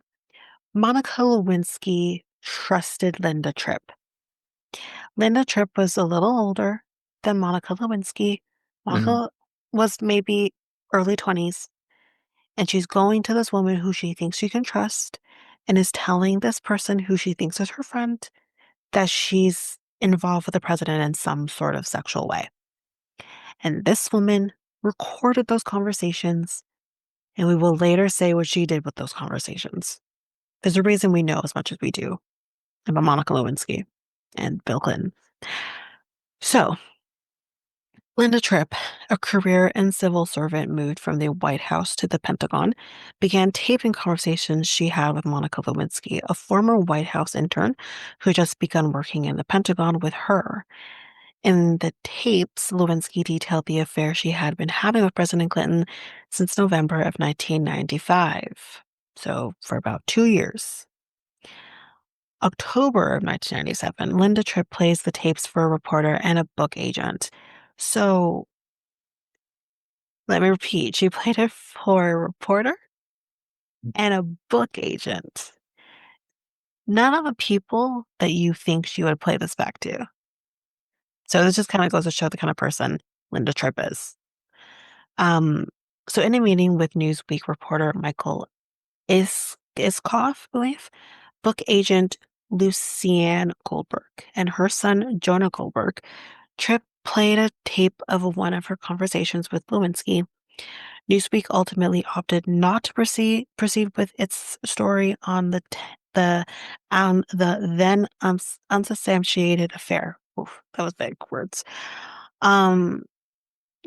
Monica Lewinsky trusted Linda Tripp. Linda Tripp was a little older than Monica Lewinsky. Mhm. Monica was maybe early 20s, and she's going to this woman who she thinks she can trust and is telling this person who she thinks is her friend that she's involved with the president in some sort of sexual way. And this woman recorded those conversations, and we will later say what she did with those conversations. There's a reason we know as much as we do about Monica Lewinsky and Bill Clinton. So, Linda Tripp, a career and civil servant moved from the White House to the Pentagon, began taping conversations she had with Monica Lewinsky, a former White House intern who had just begun working in the Pentagon with her. In the tapes, Lewinsky detailed the affair she had been having with President Clinton since November of 1995. So, for about 2 years. October of 1997, Linda Tripp plays the tapes for a reporter and a book agent. So, let me repeat, she played it for a reporter and a book agent. None of the people that you think she would play this back to. So, this just kind of goes to show the kind of person Linda Tripp is. Um, so in a meeting with Newsweek reporter Michael Iskoff, I believe, book agent Lucianne Goldberg and her son Jonah Goldberg, Tripp played a tape of one of her conversations with Lewinsky. Newsweek ultimately opted not to proceed with its story on the then unsubstantiated affair. Oof, that was big words. Um,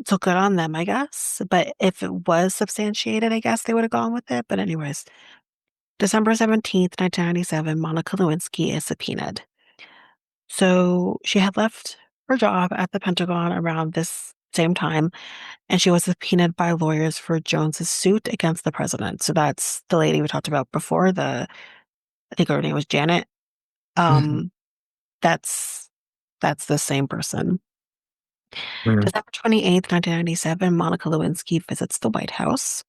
so good on them, I guess. But if it was substantiated, I guess they would have gone with it. But anyways, December 17th, 1997, Monica Lewinsky is subpoenaed. So she had left her job at the Pentagon around this same time, and she was subpoenaed by lawyers for Jones's suit against the president. So that's the lady we talked about before, I think her name was Janet. Mhm. Um, that's that's the same person. Mhm. December 28th, 1997, Monica Lewinsky visits the White House.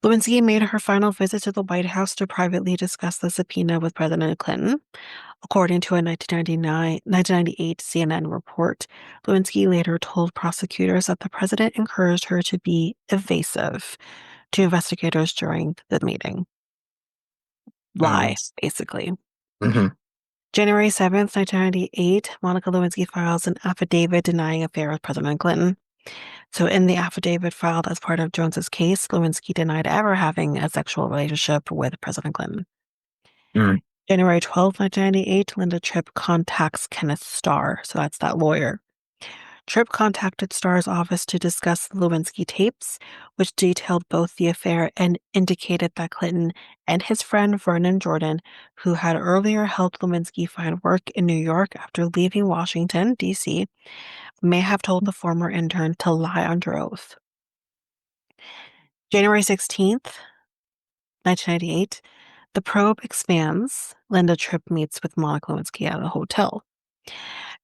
Lewinsky made her final visit to the White House to privately discuss the subpoena with President Clinton. According to a 1998 CNN report, Lewinsky later told prosecutors that the president encouraged her to be evasive to investigators during the meeting. Oh. Lie, basically. Mhm. January 7th, 1998, Monica Lewinsky files an affidavit denying affair with President Clinton. So, in the affidavit filed as part of Jones's case, Lewinsky denied ever having a sexual relationship with President Clinton. Mhm. January 12th, 1998, Linda Tripp contacts Kenneth Starr. So, that's that lawyer. Tripp contacted Starr's office to discuss the Lewinsky tapes, which detailed both the affair and indicated that Clinton and his friend Vernon Jordan, who had earlier helped Lewinsky find work in New York after leaving Washington, D.C., may have told the former intern to lie under oath. January 16th, 1998, the probe expands. Linda Tripp meets with Monica Lewinsky at a hotel.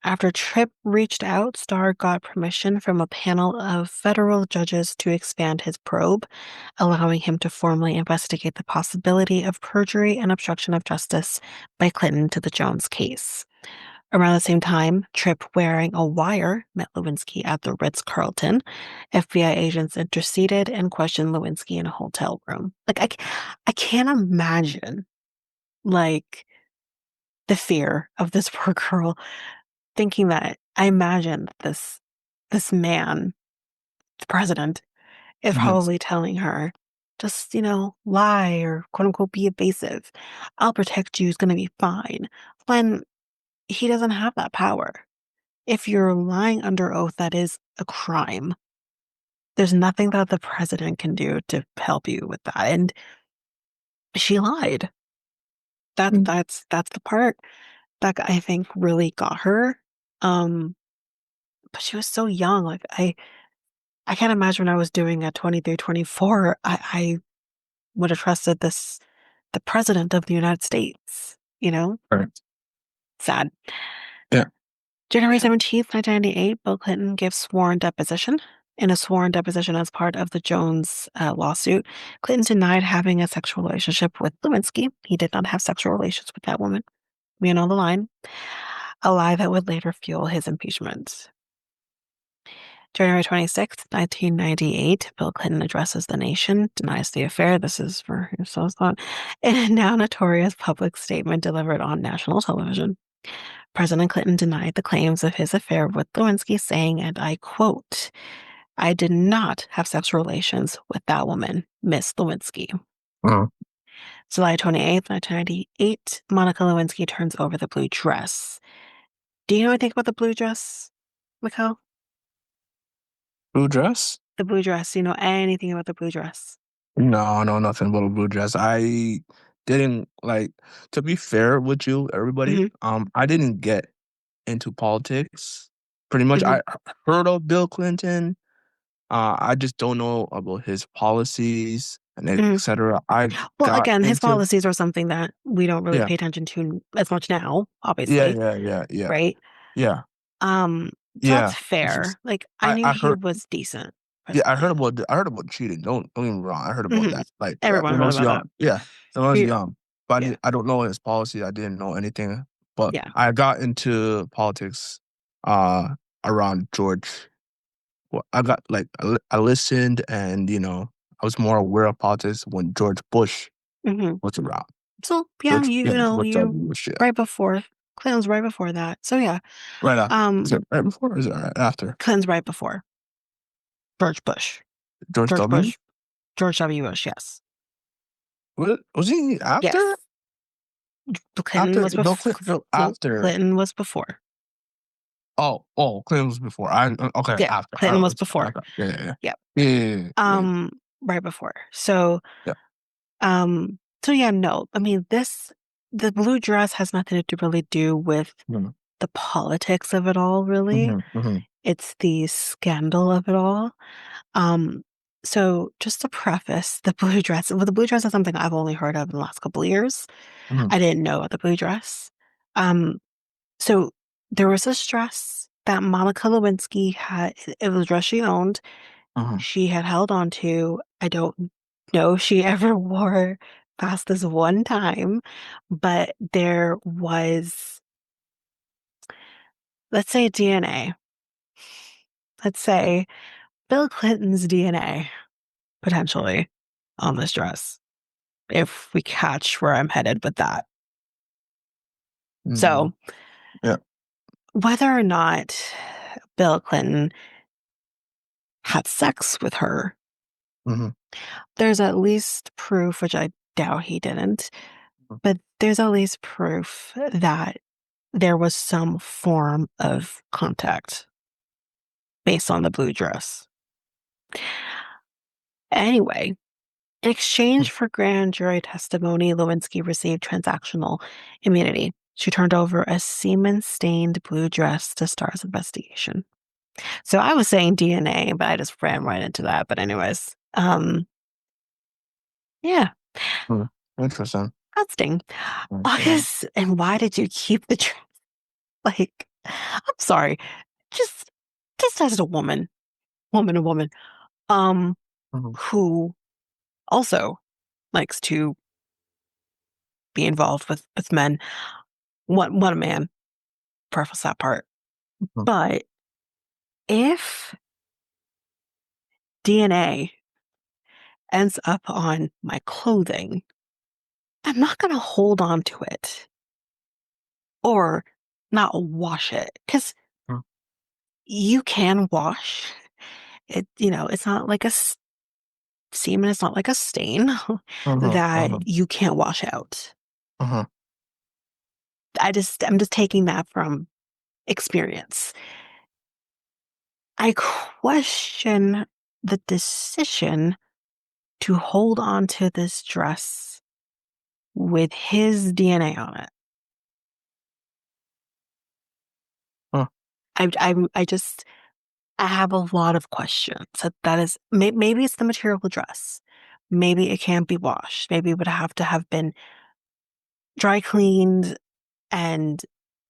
After Tripp reached out, Starr got permission from a panel of federal judges to expand his probe, allowing him to formally investigate the possibility of perjury and obstruction of justice by Clinton to the Jones case. Around the same time, Tripp, wearing a wire, met Lewinsky at the Ritz-Carlton. FBI agents interceded and questioned Lewinsky in a hotel room. I can't imagine, like, the fear of this poor girl thinking that I imagine this man, the president, is Mhm. probably telling her, just, lie or quote unquote be evasive. I'll protect you, it's gonna be fine. When he doesn't have that power. If you're lying under oath, that is a crime. There's nothing that the president can do to help you with that. And she lied. Mhm. That's the part that I think really got her. Um, but she was so young. I can't imagine when I was doing at 23, 24, I would have trusted the president of the United States, you know? Right. Sad. Yeah. January 17th, 1998, Bill Clinton gives sworn deposition. In a sworn deposition as part of the Jones lawsuit, Clinton denied having a sexual relationship with Lewinsky. He did not have sexual relations with that woman. We know the line. A lie that would later fuel his impeachment. January 26th, 1998, Bill Clinton addresses the nation, denies the affair. This is for yourselves thought. In a now notorious public statement delivered on national television, President Clinton denied the claims of his affair with Lewinsky, saying, and I quote, I did not have sexual relations with that woman, Miss Lewinsky. Uh, July 28th, 1998, Monica Lewinsky turns over the blue dress. Do you know anything about the blue dress, Mikhail? blue dress? The blue dress. Do you know anything about the blue dress? No, no, nothing but a blue dress. I didn't like to be fair with you, everybody. Hmm. I didn't get into politics. Pretty much, Hmm. I heard of Bill Clinton. I just don't know about his policies and Hmm. etc. I Well, got again, his into policies are something that we don't really yeah, pay attention to as much now, yeah, obviously, yeah, yeah, yeah, right? yeah, Um, so that's yeah. It's fair. just Like, I knew I he heard was decent, yeah, president. I heard about cheating. Don't get me wrong. I heard about Hmm. that. Like Everyone when I heard was about that. young. Yeah, when I was Yeah. young. But Yeah. I don't know his policy. I didn't know anything. But Yeah. I got into politics uh around George. Well, I got like I listened and I was more aware of politics when George Bush Hmm. was around. So yeah, George, yeah, George you W. Bush. Yeah, right before Clinton's right before that. So yeah, right after. Is um, it right before or is it right after? Clinton's right before George Bush. George George W. Bush. George W. Bush. Yes. Was he after? Yes. Clinton After was Bill Clinton? After. Clinton was before. Oh, Clinton was before. Okay, Yeah, after. Clinton was Sorry, before. after. Yeah, yeah, Yeah. yeah, yeah, yeah, yeah, yeah. Right before. So, Yeah. yeah, no. I mean, the blue dress has nothing to really do with Mm-hmm, the politics of it all, really. mm-hmm, mm-hmm, It's the scandal of it all. Um, so just to preface, the blue dress is something I've only heard of in the last couple of years. mm-hmm, I didn't know about the blue dress. Um, so there was this dress that Monica Lewinsky had. It was a dress she owned. mm-hmm. She had held on to. I don't know if she ever wore past this one time, but there was, let's say, DNA. Let's say Bill Clinton's DNA potentially on this dress, if we catch where I'm headed with that. Mm-hmm. So, Yeah. whether or not Bill Clinton had sex with her, Mm-hmm. there's at least proof, which I doubt he didn't, but there's at least proof that there was some form of contact based on the blue dress. Anyway, in exchange for grand jury testimony, Lewinsky received transactional immunity. She turned over a semen-stained blue dress to Starr's investigation. So I was saying DNA, but I just ran right into that. But anyways, yeah, Mm-hmm. Interesting. disgusting. Okay. August, and why did you keep the dress? Like, I'm sorry, just just as a woman, um, Mm-hmm. who also likes to be involved with men. What a man. Preface that part. But if DNA ends up on my clothing, I'm not going to hold on to it or not wash it because Mm-hmm. you can wash it. It's not like semen. It's not like a stain Mm-hmm. that Mm-hmm. you can't wash out. Mm-hmm. I'm just taking that from experience. I question the decision to hold on to this dress with his DNA on it. I just I have a lot of questions. That is maybe it's the material of the dress. Maybe it can't be washed. Maybe it would have to have been dry cleaned and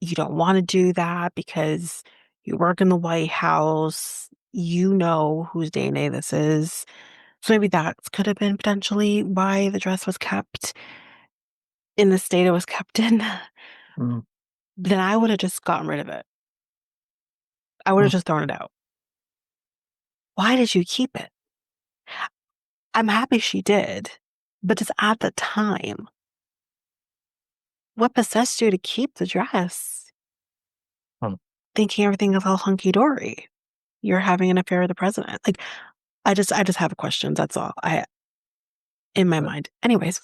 you don't want to do that because you work in the White House. You know whose DNA this is. So maybe that could have been potentially why the dress was kept in the state it was kept in. Mm, Then I would have just gotten rid of it. I would have mm, just thrown it out. Why did you keep it? I'm happy she did, but just at the time, what possessed you to keep the dress? mm, Thinking everything is all hunky dory. You're having an affair with the president. Like, I just have questions. That's all I in my right. mind. Anyways,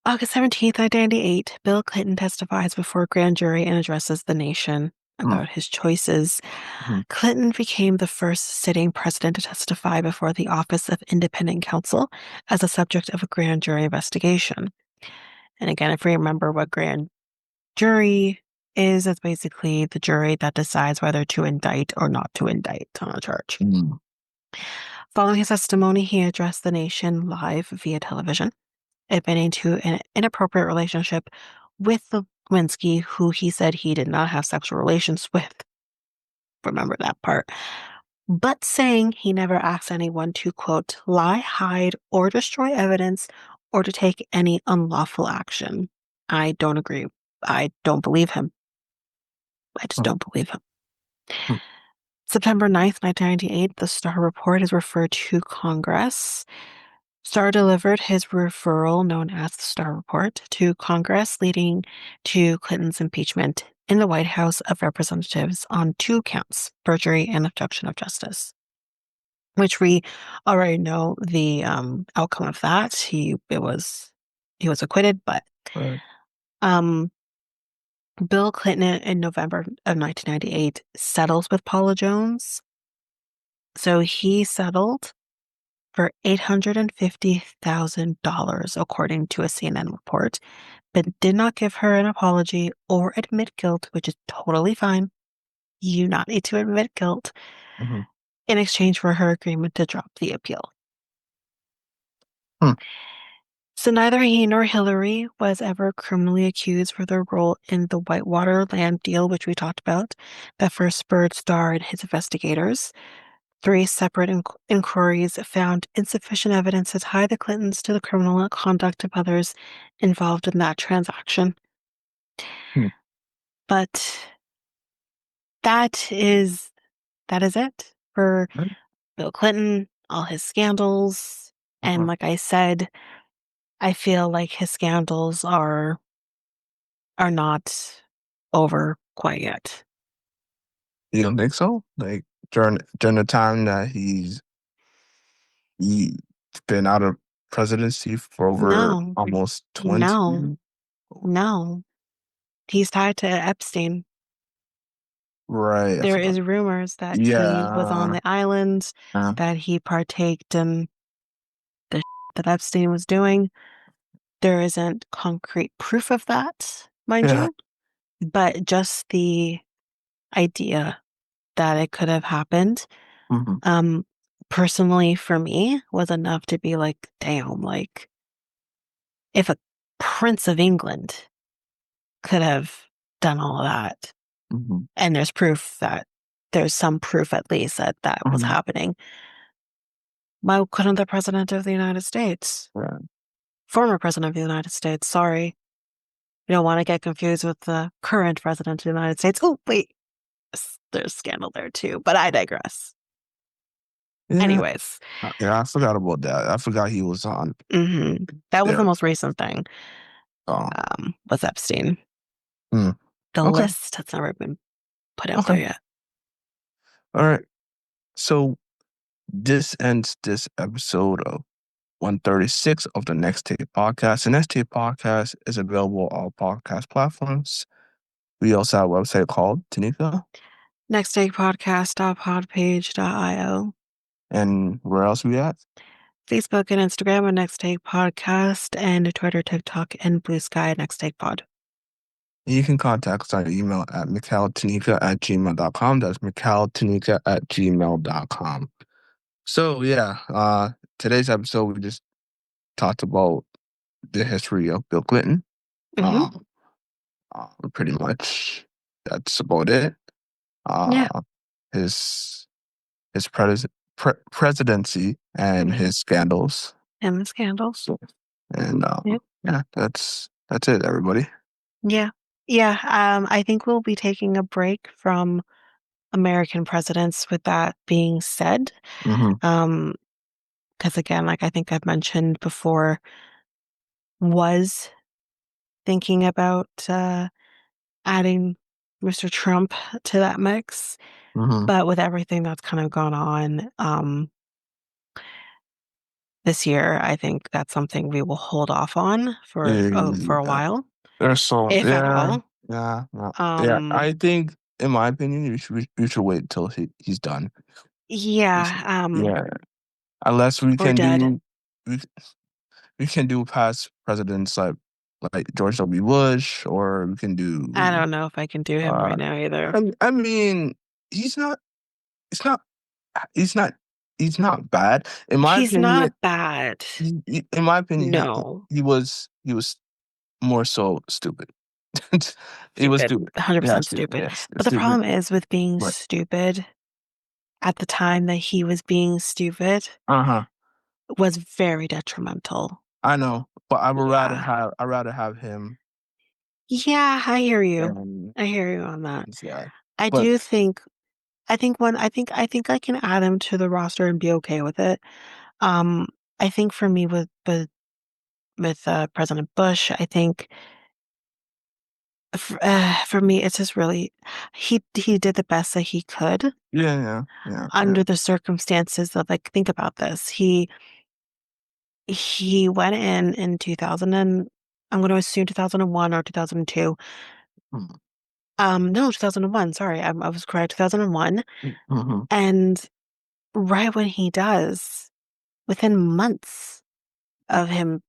August 17th, 1998, Bill Clinton testifies before a grand jury and addresses the nation Mm, about his choices. mhm, Clinton became the first sitting president to testify before the Office of Independent Counsel as a subject of a grand jury investigation. And again, if we remember what grand jury is, it's basically the jury that decides whether to indict or not to indict on a charge. mm, Following his testimony, he addressed the nation live via television, admitting to an inappropriate relationship with the Lewinsky, who he said he did not have sexual relations with. Remember that part. But saying he never asked anyone to, quote, lie, hide, or destroy evidence or to take any unlawful action. I don't agree. I don't believe him. I just mm, don't believe him. mm, September 9th, 1998, the Starr report is referred to Congress. Starr delivered his referral, known as the Starr Report, to Congress, leading to Clinton's impeachment in the White House of Representatives on two counts, perjury and obstruction of justice, which we already know the outcome of that. He was acquitted, but right. um, Bill Clinton in November of 1998 settles with Paula Jones. So he settled for $850,000, according to a CNN report, but did not give her an apology or admit guilt, which is totally fine. You not need to admit guilt Mhm, in exchange for her agreement to drop the appeal. mm, So neither he nor Hillary was ever criminally accused for their role in the Whitewater land deal, which we talked about, that first spurred Starr and his investigators. Three separate inquiries found insufficient evidence to tie the Clintons to the criminal conduct of others involved in that transaction. mm, But that is that is it for right. Bill Clinton, all his scandals. And Uh-huh. like I said, I feel like his scandals are not over quite yet. You don't think so? Like during the time that he's been out of presidency for over No, almost 20 no, years? no. He's tied to Epstein. Right, I There forgot. is rumors that he was on Yeah. the island, Uh, that he partaked in the that Epstein was doing. There isn't concrete proof of that, mind yeah. you, but just the idea that it could have happened, Mhm, um, personally for me was enough to be like, damn, like if a Prince of England could have done all of that, mhm, and there's some proof at least that that was mhm. happening. Why couldn't the President of the United States, Right. former President of the United States, sorry, you don't want to get confused with the current President of the United States. Oh, wait, there's scandal there too, but I digress. Yeah. Anyways, Yeah, I forgot about that. I forgot he was on. that was the Yeah. most recent thing, Oh. with Epstein. Mm. The Okay. list has never been put out Okay. there yet. All right. So this ends this episode of 136 of the Next Take podcast. The Next Take podcast is available on all podcast platforms. We also have a website called Tanika. Next Take Podcast.podpage.io. And where else we at? Facebook and Instagram at Next Take Podcast, and Twitter, TikTok, and Blue Sky at Next Take Pod. You can contact us on email at mikeltanika@gmail.com. That's mikeltanika@gmail.com. So yeah, today's episode we just talked about the history of Bill Clinton. Hmm. Um, Pretty much that's about it. Yeah. Uh, his presidency and Mhm. his scandals. And the scandals. So, and Yep. yeah, that's it, everybody. Yeah. Yeah. I think we'll be taking a break from American presidents with that being said. Hmm. Um, because again, like I think I've mentioned before, was thinking about adding Mr. Trump to that mix. Hmm. But with everything that's kind of gone on this year, I think that's something we will hold off on for a Yeah, while, there's so if at yeah, all. yeah, yeah, yeah. Um, I think, in my opinion, you should wait till he's done. yeah, Yeah, unless we we're can dead. do we, we can do past presidents like George W. Bush, or we can I do don't know if I can do him uh right now either. I mean he's not it's not he's not he's not bad in my He's opinion. not bad. In my opinion, No, he was more so stupid. He was stupid, stupid. Yeah, 100% stupid. stupid. Yes, But the stupid. problem is with being But stupid at the time that he was being stupid uh-huh. was very detrimental. I know, but Yeah. I'd rather have him Yeah, I hear you. than I hear you on that. this guy. I But do think I think I can add him to the roster and be okay with it. Um, I think for me with President Bush, I think for me it's just really he did the best that he could yeah, yeah, yeah, yeah. under the circumstances of like think about this. He went in 2000 and I'm going to assume 2001 or 2002. Mhm. No, 2001. Sorry, I was correct. 2001, Mhm. and right when he does, within months of him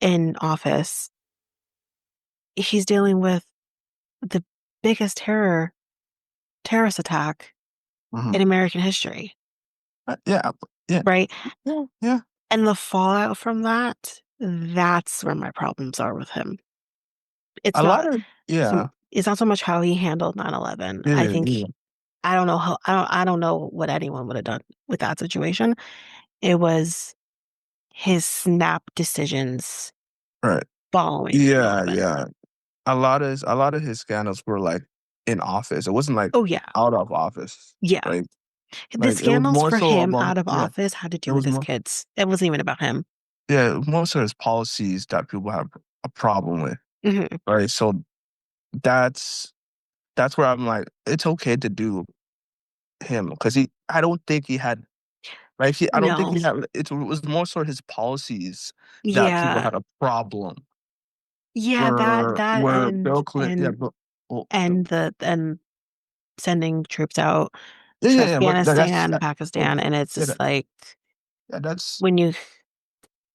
in office, he's dealing with the biggest terrorist attack in Mhm. American history, Yeah, yeah, right? yeah, yeah. And the fallout from that, that's where my problems are with him. It's A lot not of so yeah, it's not so much how he handled 9/11. I yeah, think yeah. I don't know how I don't know what anyone would have done with that situation. It was his snap decisions Right. following nine Yeah, eleven. yeah. A lot of his scandals were like in office. It wasn't like Oh yeah. out of office, Yeah. right? The Like it was scandals more for so him about out of yeah. office had to It do with was his more kids. It wasn't even about him. yeah, most of his policies that people have a problem with. Mhm. Right. So that's that's where I'm like, it's okay to do him because I don't think he had right. I don't think No. he had. It was more so his policies that people Yeah. had a problem. Yeah, that that Where Bill Clinton, yeah, but well, and the and sending troops out yeah, to yeah, yeah, but Afghanistan, well, Pakistan, and it's yeah, just like yeah, that's when you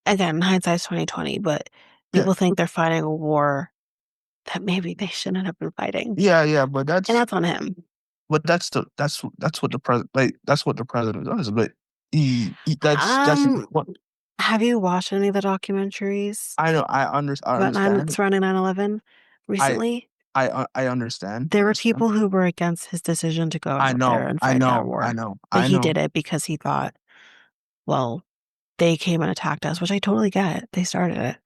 again, hindsight's 2020, but yeah, people think they're fighting a war that maybe they shouldn't have been fighting. yeah, yeah, And that's on him. but that's what the president like that's what the president does. But he that's Um, what have you watched any of the documentaries I know. I about understand. surrounding 9/11 I recently? I understand. There I were understand. people who were against his decision to go I out there know. and I fight that know. I war, know. but I he know. did it because he thought, well, they came and attacked us, which I totally get. They started it.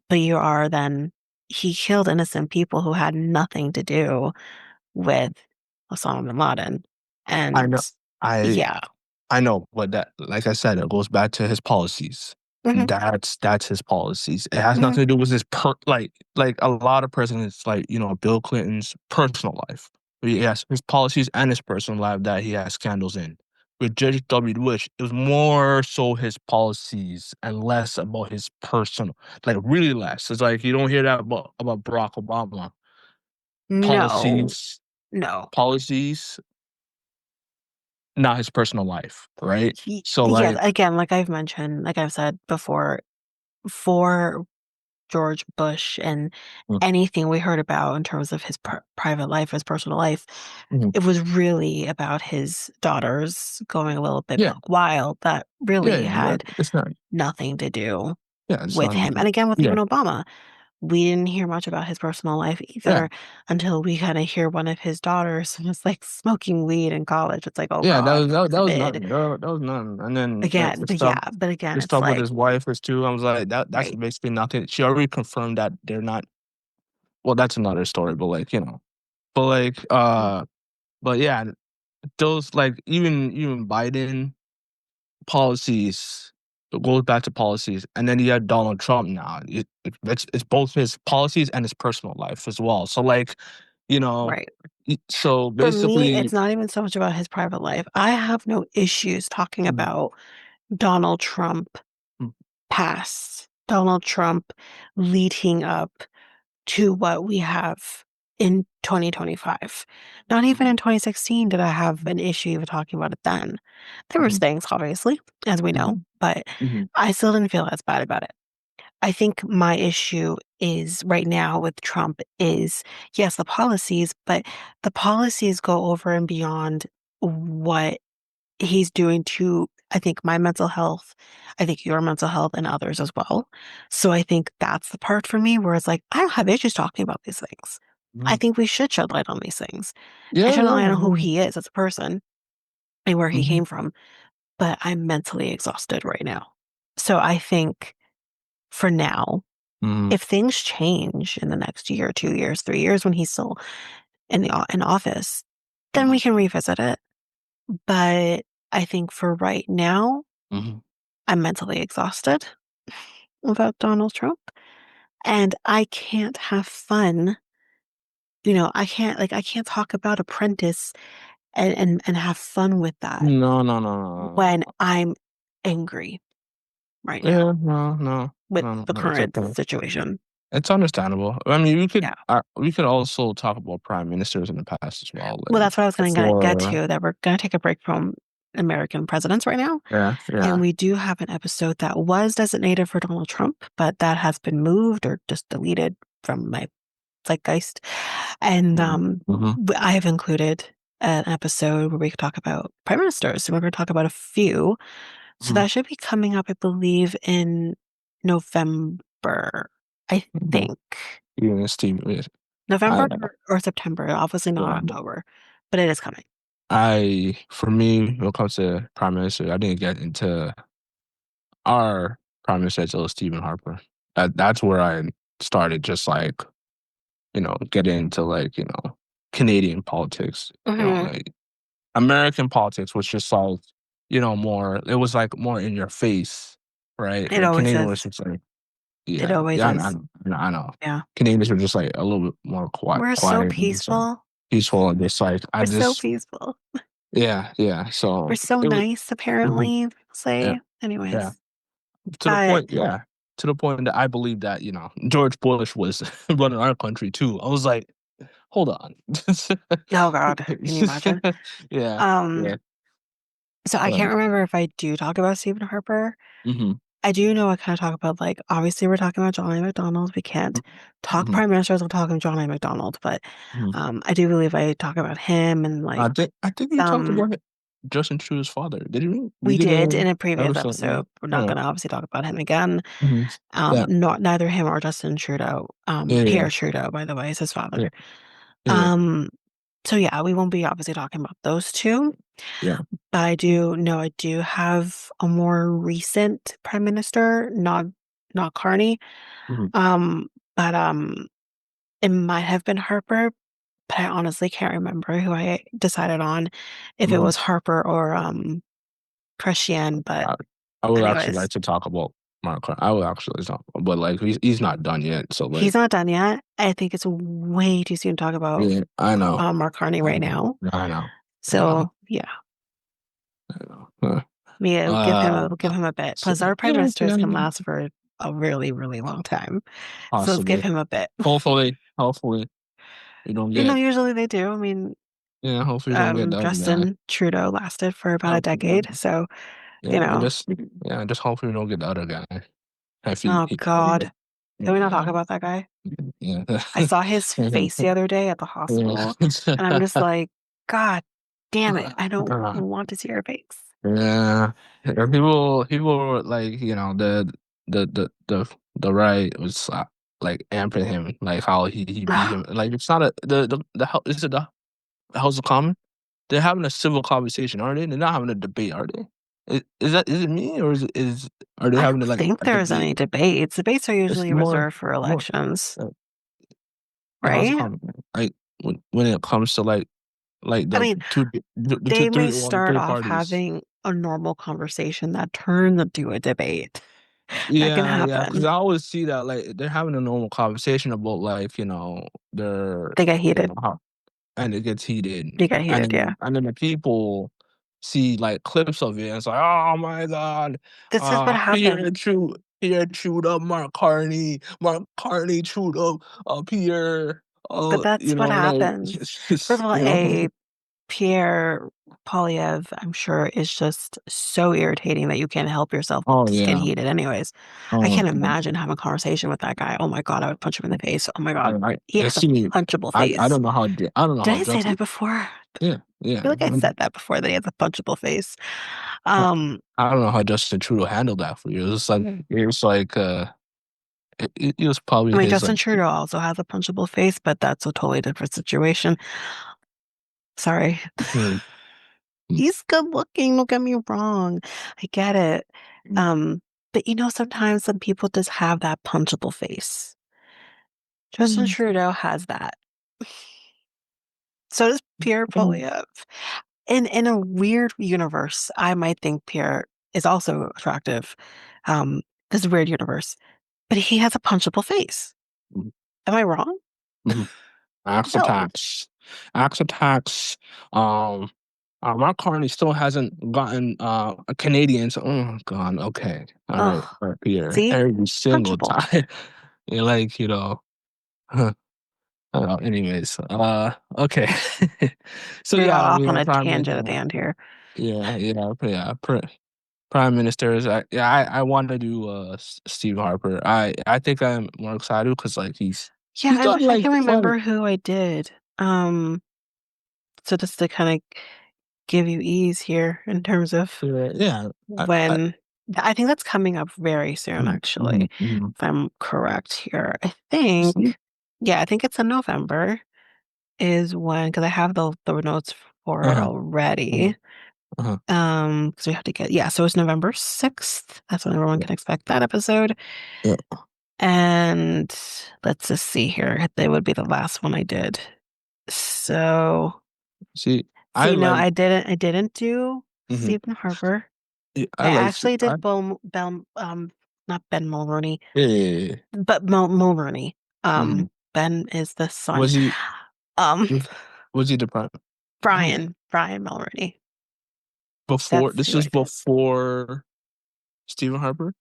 But you are then he killed innocent people who had nothing to do with Osama bin Laden. I And know. I yeah. I know, but that, like I said, it goes back to his policies. Hmm. That's his policies. It has Hmm. nothing to do with his like a lot of presidents, like Bill Clinton's personal life. Yes, his policies and his personal life that he has scandals in. With Judge W. Bush, it was more so his policies and less about his personal, like really less. It's like you don't hear that about Barack Obama No, policies, no. policies, not his personal life, right? So Yes, like. again, like I've mentioned, like I've said before, for George Bush and anything we heard about in terms of his private life, his personal life, Mhm. it was really about his daughters going a little bit Yeah, buck wild that yeah, really yeah, but had it's not. nothing to do Yeah, it's with not. him. And again, with Yeah, even Obama, we didn't hear much about his personal life Yeah. either until we kind of hear one of his daughters was like smoking weed in college. It's like, oh Yeah, God, that was forbid. nothing. That was nothing. And then like Again, but yeah, but again, the it's stuff with like, his wife is too. I was like, that's right. basically nothing. She already confirmed that they're not. Well, that's another story. But like but like Mm. but yeah, those like even Biden policies, it goes back to policies, and then you have Donald Trump now. It's both his policies and his personal life as well. So like, you know, Right. so For me, it's basically, not even so much about his private life. I have no issues talking mm, about Donald Trump mm, past, Donald Trump leading up to what we have in 2025. Not even in 2016 did I have an issue even talking about it then. There was mhm, things, obviously, as we know, mhm, but mhm, I still didn't feel as bad about it. I think my issue is right now with Trump is, yes, the policies, but the policies go over and beyond what he's doing to, I think, my mental health, I think your mental health and others as well. So I think that's the part for me where it's like, I don't have issues talking about these things. I mhm. think we should shed light on these things and Yeah, shed yeah. light on who he is as a person and where he Mhm, came from. But I'm mentally exhausted right now. So I think for now, mhm, if things change in the next year, 2 years, 3 years, when he's still in office, then we mhm, can revisit it. But I think for right now, mhm. I'm mentally exhausted about Donald Trump, and I can't have fun. I can't talk about Apprentice and have fun with that No, no, no, no, no, when no. I'm angry right now Yeah, no, no, with no, no, the no. It's current okay. situation. It's understandable. I mean, Yeah. we could also talk about prime ministers in the past as well, Well, like that's what I was going to get before. to, that we're going to take a break from American presidents right now. Yeah, And yeah. we do have an episode that was designated for Donald Trump, but that has been moved or just deleted from my zeitgeist. And Mhm, mhm, I have included an episode where we could talk about prime ministers. So we're going to talk about a few. So mhm, that should be coming up, I believe, in November, I mhm. think. Yeah, Steve. Yeah. I, November or September, obviously not yeah. October, but it is coming. For me, when it comes to prime minister, I didn't get into our prime minister until Stephen Harper. That's where I started, just like getting into like Canadian politics. Hmm. Like American politics was just like more. It was like more in your face, right? It Like always Canadian was is. just like, It yeah, always yeah, is. I know. Yeah. Canadians were just like a little bit more We're so quiet and just like peaceful. peaceful and just like I We're so just peaceful. yeah, yeah. We're So so it was nice, mhm, apparently, people yeah, say. yeah. Anyways, To the but point, yeah. To the point that I believe that, George Bush was running our country too. I was like, hold on. oh God, can you imagine? Yeah, Um, yeah. so I But can't remember if I do talk about Stephen Harper. mhm, I do know I kind of talk about, like, obviously we're talking about John A. McDonald. We can't talk mhm, prime ministers without talking John A. McDonald, but mhm. I do believe I talk about him and like I think we talked some about it. Justin Trudeau's father. Did we? We we did did a in a previous episode. Yeah. episode. We're not Yeah. going to obviously talk about him again. Mhm. Yeah. Not neither him or Justin Trudeau. Yeah. Yeah. Pierre Trudeau, by the way, is his father. Yeah. Yeah. Um, so yeah, we won't be obviously talking about those two, Yeah. but I do know I do have a more recent prime minister, not Carney. Mhm. Um, but it might have been Harper, but I honestly can't remember who I decided on, if it Mhm. was Harper or Christian. But I, I would actually anyways, like to talk about Mark. I would actually talk, but like he's not done yet. So he's like, not done yet. I think it's way too soon to talk about yeah, I know. Mark Carney I right know. now. I know. I know. So yeah, I know. yeah, give him a bit. So, Plus, our prime yeah, ministers yeah, can last for a really, really long time. So let's give possibly. him a bit. Hopefully, we don't get. Usually they do. I mean, Yeah, hopefully we don't get the other guy. Justin Trudeau lasted for about a Yeah, decade. So, you yeah, and know, just hopefully we don't get the other guy. If oh he God, can we not talk yeah, about that guy? yeah, I saw his face the other day at the hospital, and I'm just like, God damn it, I don't yeah. want to see your face. Yeah, people were like, the the right was like amping him, like how he beat him. Like it's not a is it the House of Common? They're having a civil conversation, aren't they? They're not having a debate, are they? Is it me or is are they I having don't like think a there's debate? any debates. Debates are It's usually reserved for more elections, uh, the House of right? Common. Like when it comes to like I mean, the two they may three well the start three off parties. having a normal conversation that turns into a debate. That can Yeah, because happen. I always see that like they're having a normal conversation about like their They get heated. how and it gets heated, They get heated, yeah. and then the people see like clips of it and it's like, oh my god, This is what happened. Pierre chewed up Mark Carney chewed up Pierre, But that's what like happens. it's First just of all, Pierre Polyev, I'm sure, is just so irritating that you can't help yourself but oh just get yeah, heated anyways. I oh can't imagine having a conversation with that guy. Oh my God, I would punch him in the face. Oh my God. He I has a see. punchable I face. don't know how I don't know Did how I say Justin. that before? I Yeah, yeah. feel like I said that before that he has a punchable face. I Um, I don't know how Justin Trudeau handled that for you. It was like it was I probably mean, his Justin like Trudeau also has a punchable face, but that's a totally different situation. Sorry. mm, He's good looking, don't get me wrong. I get it. mm, Um, but sometimes some people just have that punchable face. Justin mm, Trudeau has that. So does Pierre mm, Polyev. In a weird universe, I might think Pierre is also attractive. This is a weird universe. But he has a punchable face. mm, Am I wrong? mm. Axe No. attacks, axe attacks. Um, Mark Carney still hasn't gotten a Canadian. So, oh God, okay, Oh, all right, Pierre. see? Every single Punchable. time, you're like anyways, okay. So We got yeah, I off mean, on our a prime tangent minister, at the end here. prime ministers. I want to do Steve Harper. I think I'm more excited because like Yeah, he's I done wish I like can fun. remember who I did. So just to kind of give you ease here in terms of Yeah, I when I think that's coming up very soon, mhm, mhm, actually, mhm. if I'm correct here. See? Yeah, I think it's in November is when, because I have the notes for it Uh-huh, uh-huh, already. uh-huh. Because we have to get, yeah, so it's November 6th. That's when everyone Yeah, can expect that episode. yeah. And let's just see here. They would be the last one I did. So, See, I see, no, like. I didn't do Mhm. Stephen Harper. Yeah, I I like. actually did not Ben Mulroney, Yeah, yeah, yeah. but Mulroney. Mhm. Ben is the son. Was he Um, was was he the prime? Oh, Brian Mulroney. before That's this who I was did. before Stephen Harper.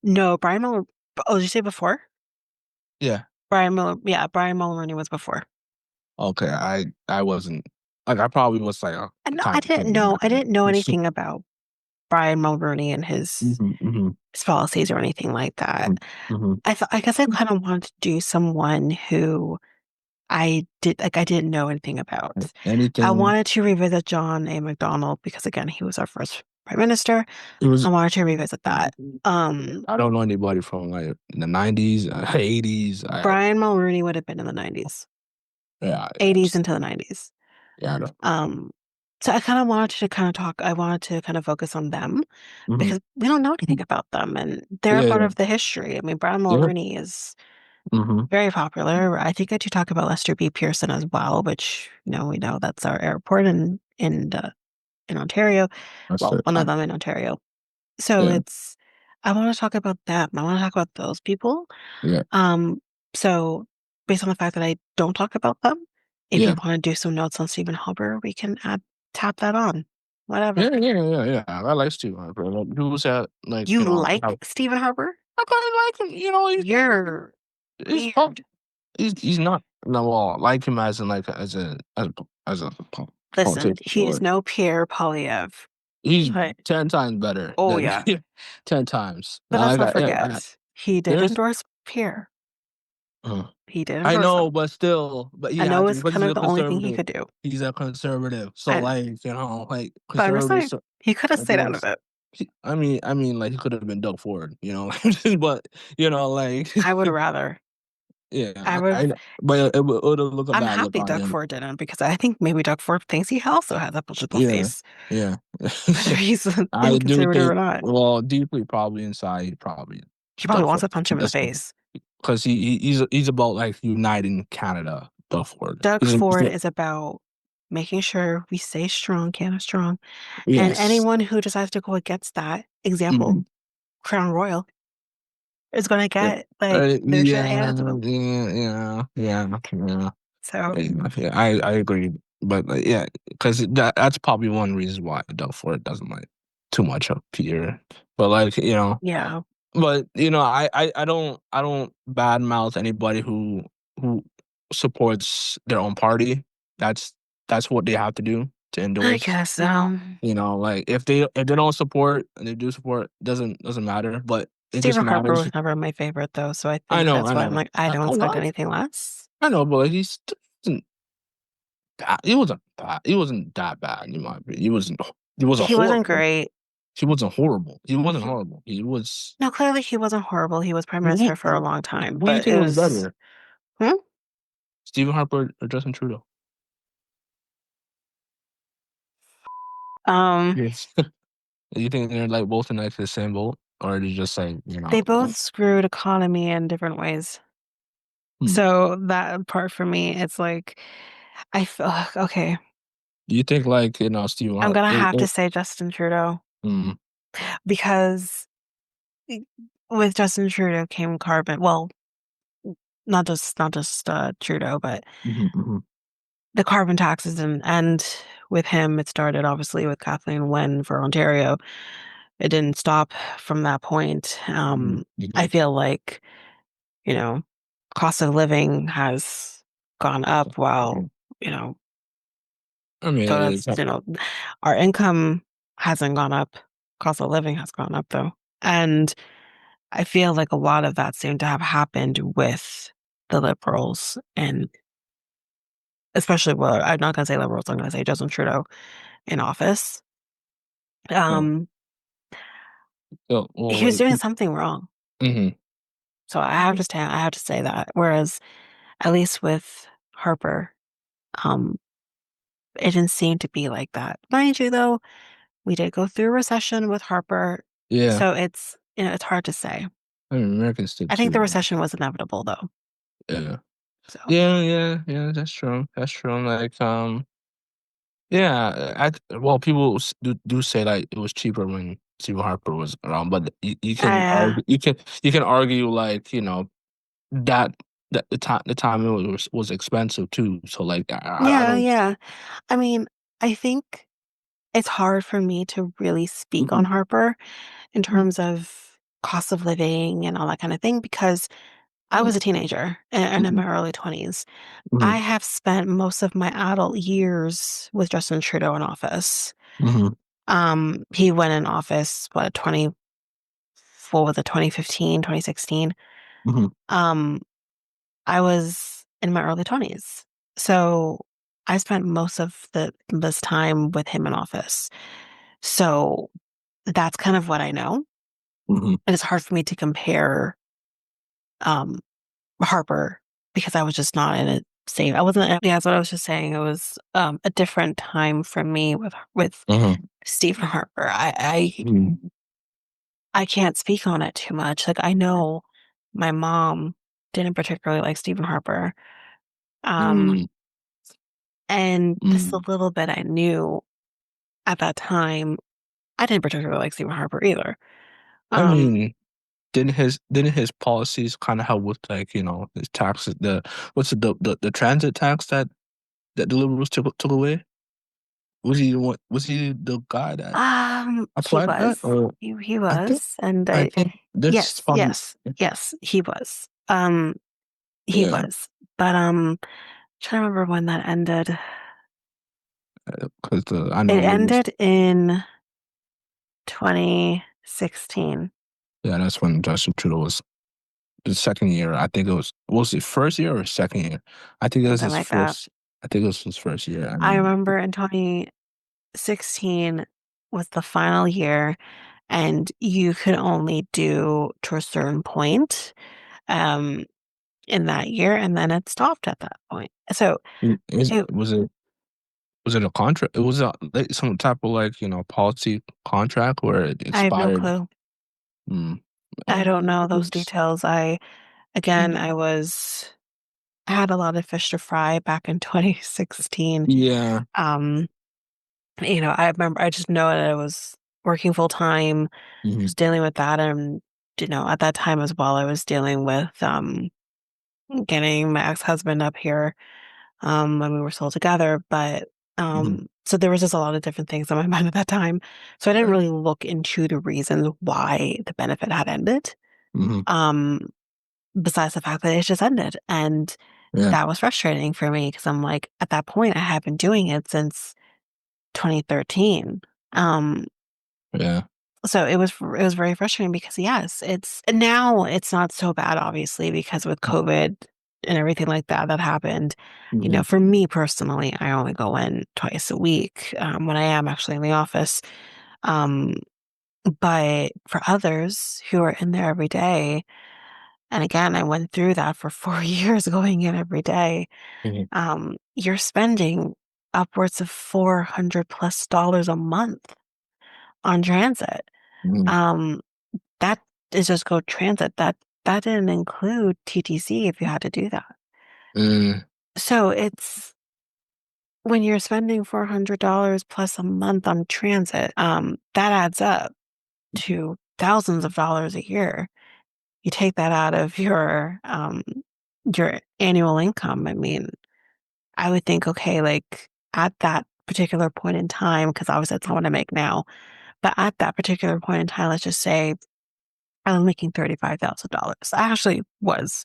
No, Brian Mulroney. Oh, did you say before? Yeah. Yeah, Brian Mulroney was before. Okay. I wasn't like I probably was like And no, kind of thinking I that. didn't know It's super. anything about Brian Mulroney and Mhm, mhm, his policies or anything like that. mhm, mhm. I guess I kind of wanted to do someone who I didn't know anything about. I Anything. wanted to revisit John A. MacDonald because again, he was our first prime minister. It I was. wanted to revisit that. I don't know anybody from like the 90s, 80s. Brian Mulroney would have been in the 90s, Yeah, yeah, 80s into the 90s. yeah. I don't know. Um, so I kind of wanted to kind of talk, I wanted to kind of focus on them Mhm. because we don't know anything about them and they're Yeah, part yeah, of the history. I mean, Brian yeah. Mulroney is Mhm. very popular. I think I do talk about Lester B. Pearson as well, which, we know that's our airport in Ontario. That's Well, it. one of them in Ontario. So Yeah, I want to talk about them. I want to talk about those people. yeah, Um, so based on the fact that I don't talk about them, if you yeah, want to do some notes on Stephen Huber, we can tap that on. Whatever. yeah. I like Steve Harper. Like, people say like You like Stephen Harper? I kind of like him. You're He's pop. weird. He's not no well like him as in like as a Listen, politician. he's no Pierre Polyev, He's but 10 times better oh than yeah. 10 times. But let's Like not forget, he did there's endorse Pierre. uh, He did I endorse him. know, but still, but he I know had to it's because kind he's of a the only thing he conservative. could do. He's a conservative, so I know. like like But I'm just conservatives. saying, he could have Like stayed out of those, it. like he could have been Doug Ford, but like I would rather. I Yeah, would. but it would look a I'm bad look happy on Doug him. Ford didn't because I think maybe Doug Ford thinks he also has a political Yeah, face, yeah. whether he's I in do conservative or think, not. well, deeply probably inside, he probably He probably Doug wants Ford to punch him in the doesn't, face. because he's about like uniting Canada. Doug Ford. Doug Ford is about making sure we stay strong, Canada strong, and Yes. anyone who decides to go against that, example, Mhm. Crown Royal, is going to Yeah, get like their shit handed to them. yeah. So Yeah, I agree, but yeah, because that's probably one reason why Doug Ford doesn't like too much up here. But like yeah, but I don't badmouth anybody who supports their own party. That's that's what they have to do to I endorse. guess Like if they don't support and they do support, doesn't matter. But it just Stephen Harper matters. was never my favorite though, so I think that's I why I'm know, like I don't I expect know, anything less. I know, but like, he wasn't bad. He wasn't that bad in my opinion. He wasn't He wasn't horrible. great. He wasn't horrible. He wasn't He, horrible. He was. no, clearly he wasn't horrible. He was prime Who, minister for a long time, who do you but think it was was better, hmm? Stephen Harper or Justin Trudeau? um Yes. Do you think they're like both in like the same boat, or are they just like they both screwed economy in different ways. hmm. So that part for me, it's like I feel okay. Do you think like Stephen I'm Harper? gonna have to say Justin Trudeau Mm, because with Justin Trudeau came carbon. Well, not just Trudeau, but mhm. the carbon taxes and with him it started obviously with Kathleen Wynne for Ontario. It didn't stop from that point. I Mhm. feel like, you know, cost of living has gone up while, you know, I mean, so that's, our income hasn't gone up. Cost of living has gone up though. And I feel like a lot of that seemed to have happened with the liberals and especially well, I'm not gonna say liberals, I'm gonna say Justin Trudeau in office. Um, well, he was like, doing something wrong. hmm So I have to say that. Whereas at least with Harper, um, it didn't seem to be like that. Mind you, though, we did go through a recession with Harper, yeah. so it's it's hard to say. I mean, Americans did I think the too. recession was inevitable, though. Yeah. So Yeah. That's true. That's true. Like, yeah. Well, people do say like it was cheaper when Stephen Harper was around, but you can I argue, you can argue like that the time it was expensive too. So like, I yeah, don't. yeah. I mean, I think it's hard for me to really speak on Mhm. Harper in terms of cost of living and all that kind of thing because I was a teenager and in Mhm. my early 20s. I Mhm. have spent most of my adult years with Justin Trudeau in office. Mhm. He went in office, what was it, 2015, 2016. Mhm. Um, I was in my early 20s. So I spent most of this time with him in office. So that's kind of what I know. Mhm. And it's hard for me to compare um Harper because I was just not in it same. I wasn't yeah, that's what I was just saying. It was a different time for me with Mhm. Stephen Harper. Mhm. I can't speak on it too much. Like I know my mom didn't particularly like Stephen Harper. Um Mhm. and just a Mhm. little bit I knew at that time, I didn't particularly like Stephen Harper either. I Um mean, didn't his policies kind of help with like his taxes, the what's the transit tax that the liberals took away? Was he the one? Was he the guy that he applied that? was. Or He I think was. And I think this yes, from yes, yes, he was. He yeah, was. But trying to remember when that ended. because I know It liberals. ended in 2016, Yeah, that's when Justin Trudeau was the second year. I think was it first year or second year? I think it was something his like that. first. I think it was his first year. I I remember. remember in 2016 was the final year, and you could only do to a certain point. Um, in that year, and then it stopped at that point. So it Was it a contract? It was a like, some type of like policy contract where it I have no expired. clue. Mm. I don't know those Oops. details. I had a lot of fish to fry back in 2016. Yeah. Um, I remember I just know that I was working full time, Hmm. just dealing with that, and at that time as well, I was dealing with getting my ex-husband up here when we were still together. But Hmm. so there was just a lot of different things on my mind at that time. So I didn't really look into the reasons why the benefit had ended. Hmm. Um, besides the fact that it just ended. And Yeah. that was frustrating for me because I'm like, at that point, I had been doing it since 2013. Um, Yeah. so it was very frustrating because yes, it's not so bad, obviously, because with COVID and everything like that that happened, Hmm. for me personally, I only go in twice a week when I am actually in the office. Um, but for others who are in there every day, and again, I went through that for 4 years going in every day. Hmm. You're spending upwards of $400+ a month on transit. Hmm. Um, that is just go transit. That didn't include TTC if you had to do that. Mm. So it's when you're spending $400 plus a month on transit, that adds up to thousands of dollars a year. You take that out of your annual income. I mean, I would think, okay, like at that particular point in time, because obviously that's not what I make now, but at that particular point in time, let's just say I was making $35,000. I actually was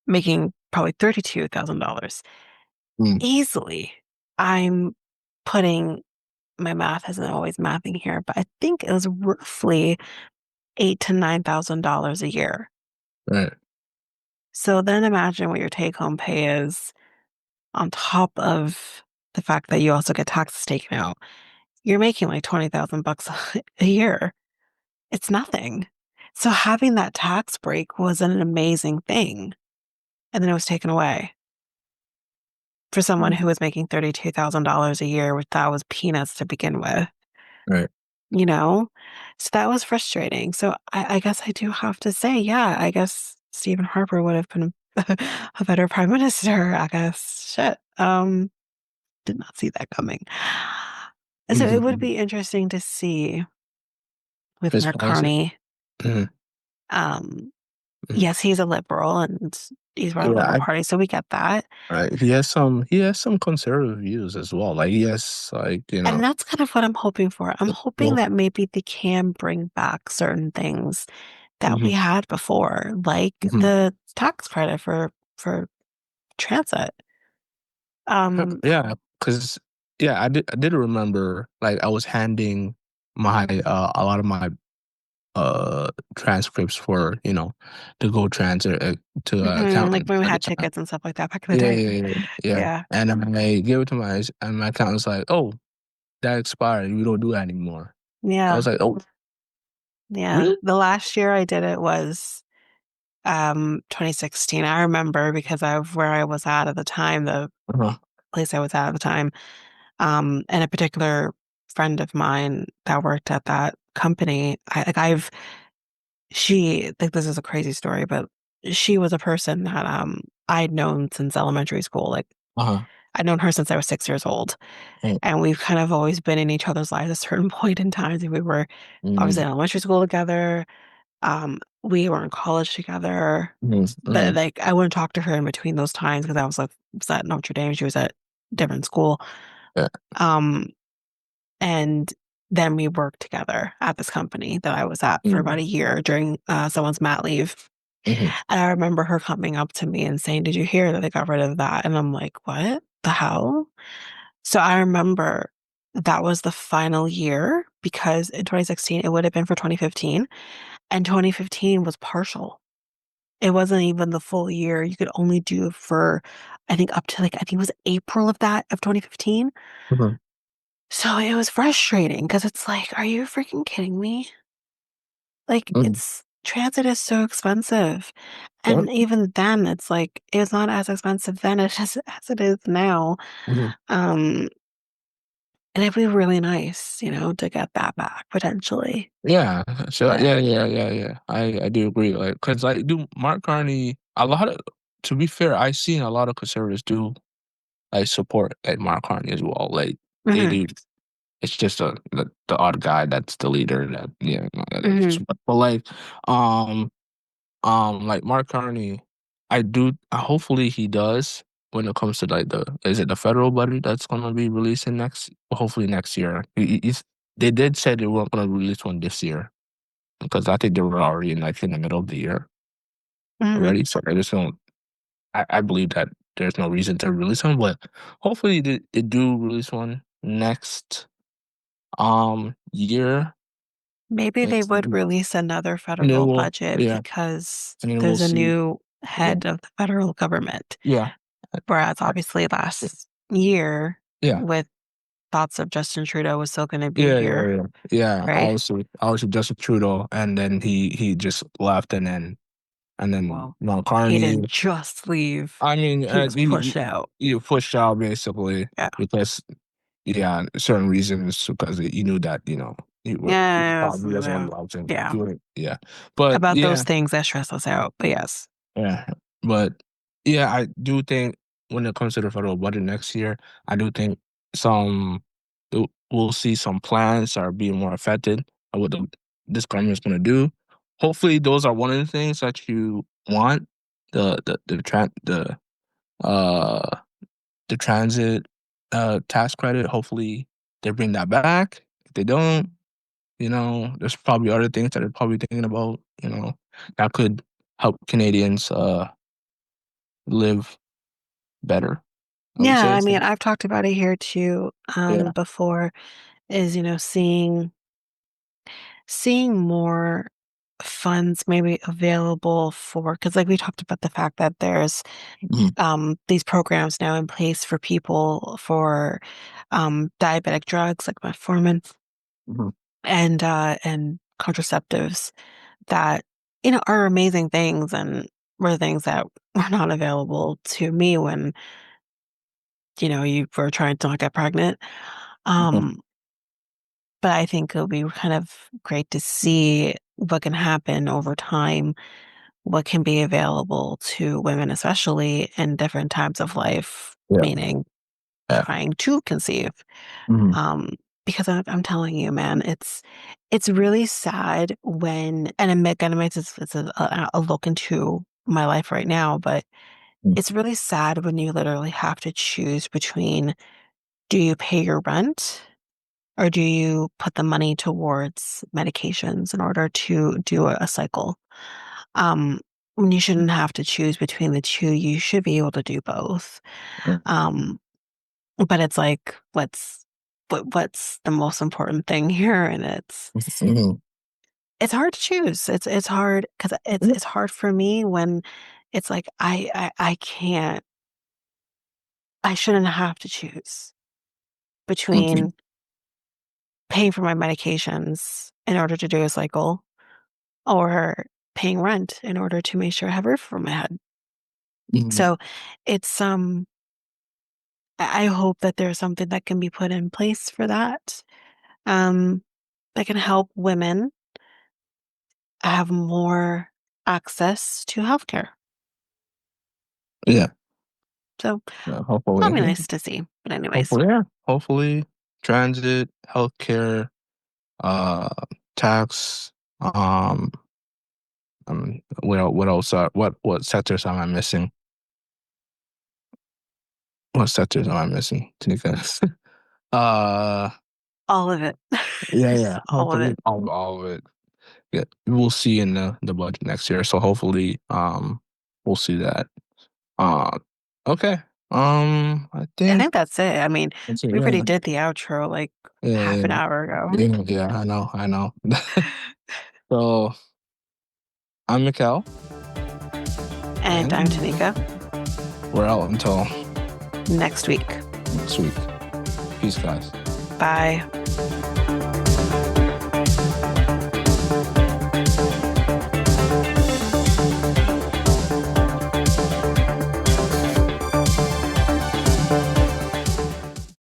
making probably $32,000 Mm. easily. I'm putting my math isn't always mathing here, but I think it was roughly eight to $9,000 a year. Right. So then imagine what your take home pay is on top of the fact that you also get taxes taken out. You're making like 20,000 bucks a year. It's nothing. So having that tax break was an amazing thing. And then it was taken away for someone who was making $32,000 a year, which that was peanuts to begin with, Right. you know? So that was frustrating. So I guess I do have to say, yeah, I guess Stephen Harper would have been a better prime minister, I guess. Shit. Did not see that coming. So it would Hmm. be interesting to see with His Mark policy. Carney. Mhm. Um, Mhm. yes, he's a liberal and he's run a Yeah, liberal party, so we get that. right. He has some conservative views as well. Like yes, like And that's kind of what I'm hoping for. I'm hoping well, that maybe they can bring back certain things that we hmm had before, like hmm the tax credit for transit. Um, yeah, because yeah, I did remember like I was handing my a lot of my transcripts for to go transit to like accountant when we at the had time. tickets and stuff like that back in the Yeah, day. yeah, yeah, yeah. Yeah, And I gave it to my accountant's like, oh, that expired. We don't do that anymore. I yeah, was like, oh, yeah. really? The last year I did it was 2016. I remember because of where I was at the time, the Uh-huh. place I was at the time. And a particular friend of mine that worked at that company, like this is a crazy story, but she was a person that I'd known since elementary school. Like Uh-huh. I'd known her since I was 6 years old. And we've kind of always been in each other's lives at a certain point in time. We were obviously Mm-hmm. in elementary school together. We were in college together. But Mm-hmm. like I wouldn't talk to her in between those times because I was at Notre Dame. She was at different school. Yeah. Um, And then we worked together at this company that I was at for about Mm-hmm. a year during someone's mat leave. Mm-hmm. And I remember her coming up to me and saying, "Did you hear that they got rid of that?" And I'm like, "What the hell?" So I remember that was the final year because in 2016 it would have been for 2015, and 2015 was partial. It wasn't even the full year. You could only do for, I think, up to like I think it was April of 2015. Mm-hmm. So it was frustrating because it's like, are you freaking kidding me? Like Mm-hmm. it's transit is so expensive. Yep. And even then, it's like it's not as expensive then as it is now. Mhm. Um, and it'd be really nice, to get that back potentially. Yeah. So But yeah. I do agree. Like, cause like, do Mark Carney a lot of. To be fair, I've seen a lot of conservatives do like support like Mark Carney as well. Like they hmm do. It's just the odd guy that's the leader that yeah. hmm But um like Mark Carney, I do. Hopefully he does when it comes to like the is it the federal budget that's gonna be releasing next? Hopefully next year. They did say they weren't gonna release one this year because I think they were already in the middle of the year hmm already. So I just don't. I believe that there's no reason to release one, but hopefully they do release one next year. maybe they would And release another they federal will, budget yeah, because and then we'll there's a see. new Yeah, head of the federal government. yeah, Whereas obviously last year, yeah. with thoughts of Justin Trudeau was still going to be Yeah. here, Yeah. right? Obviously Justin Trudeau, and then he just left, and then Well, Mark he Carney. didn't just leave; I mean, he was pushed out. he pushed out basically Yeah, because yeah, certain reasons because he knew that he yeah, probably doesn't want to to yeah. do it. Yeah, but About those yeah, things that stress us out. But yes, yeah, but yeah, I do think when it comes to the federal budget next year, I do think some we'll see some plans are being more affected of what this government's going to do. Hopefully, those are one of the things that you want uh the transit tax credit. Hopefully, they bring that back. If they don't, there's probably other things that they're probably thinking about. That could help Canadians live better, I would yeah. say. I So, mean, I've talked about it here too, yeah. before. Is seeing more funds maybe available for because like we talked about the fact that there's Mhm, these programs now in place for people for diabetic drugs like metformin mhm, and contraceptives that are amazing things and were things that were not available to me when you were trying to not get pregnant. mhm, um but I think it'll be kind of great to see what can happen over time, what can be available to women, especially in different times of life, yeah, meaning yeah. trying to conceive. Mhm, Um, because I'm telling you, man, it's really sad when, and gonna make this it's a look into my life right now, but mhm, it's really sad when you literally have to choose between do you pay your rent or do you put the money towards medications in order to do a cycle? Um, when you shouldn't have to choose between the two, you should be able to do both. Um, but it's like, what's the most important thing here? And mhm, it's hard to choose. It's hard because mhm, it's hard for me when it's like I can't I shouldn't have to choose mhm, between paying for my medications in order to do a cycle or paying rent in order to make sure I have a roof over my head. mhm. So it's I hope that there's something that can be put in place for that. Um that can help women have more access to healthcare. Yeah, So that'll hopefully, be yeah. nice to see. But anyways, Hopefully, transit, healthcare, uh, tax, what else? What sectors am I missing? What sectors am I missing, Tanika? uh, all of it. Just yeah. all of Hopefully, it. all of it. Yeah, we'll see in the budget next year. So hopefully, we'll see that. Uh, okay. I I think think that's it. I mean, that's it. we already Yeah, did the outro like half yeah, an hour ago. yeah. I know. So I'm Mikel, And I'm and Tanika. we're out until Next week. next week. Peace, guys. Bye.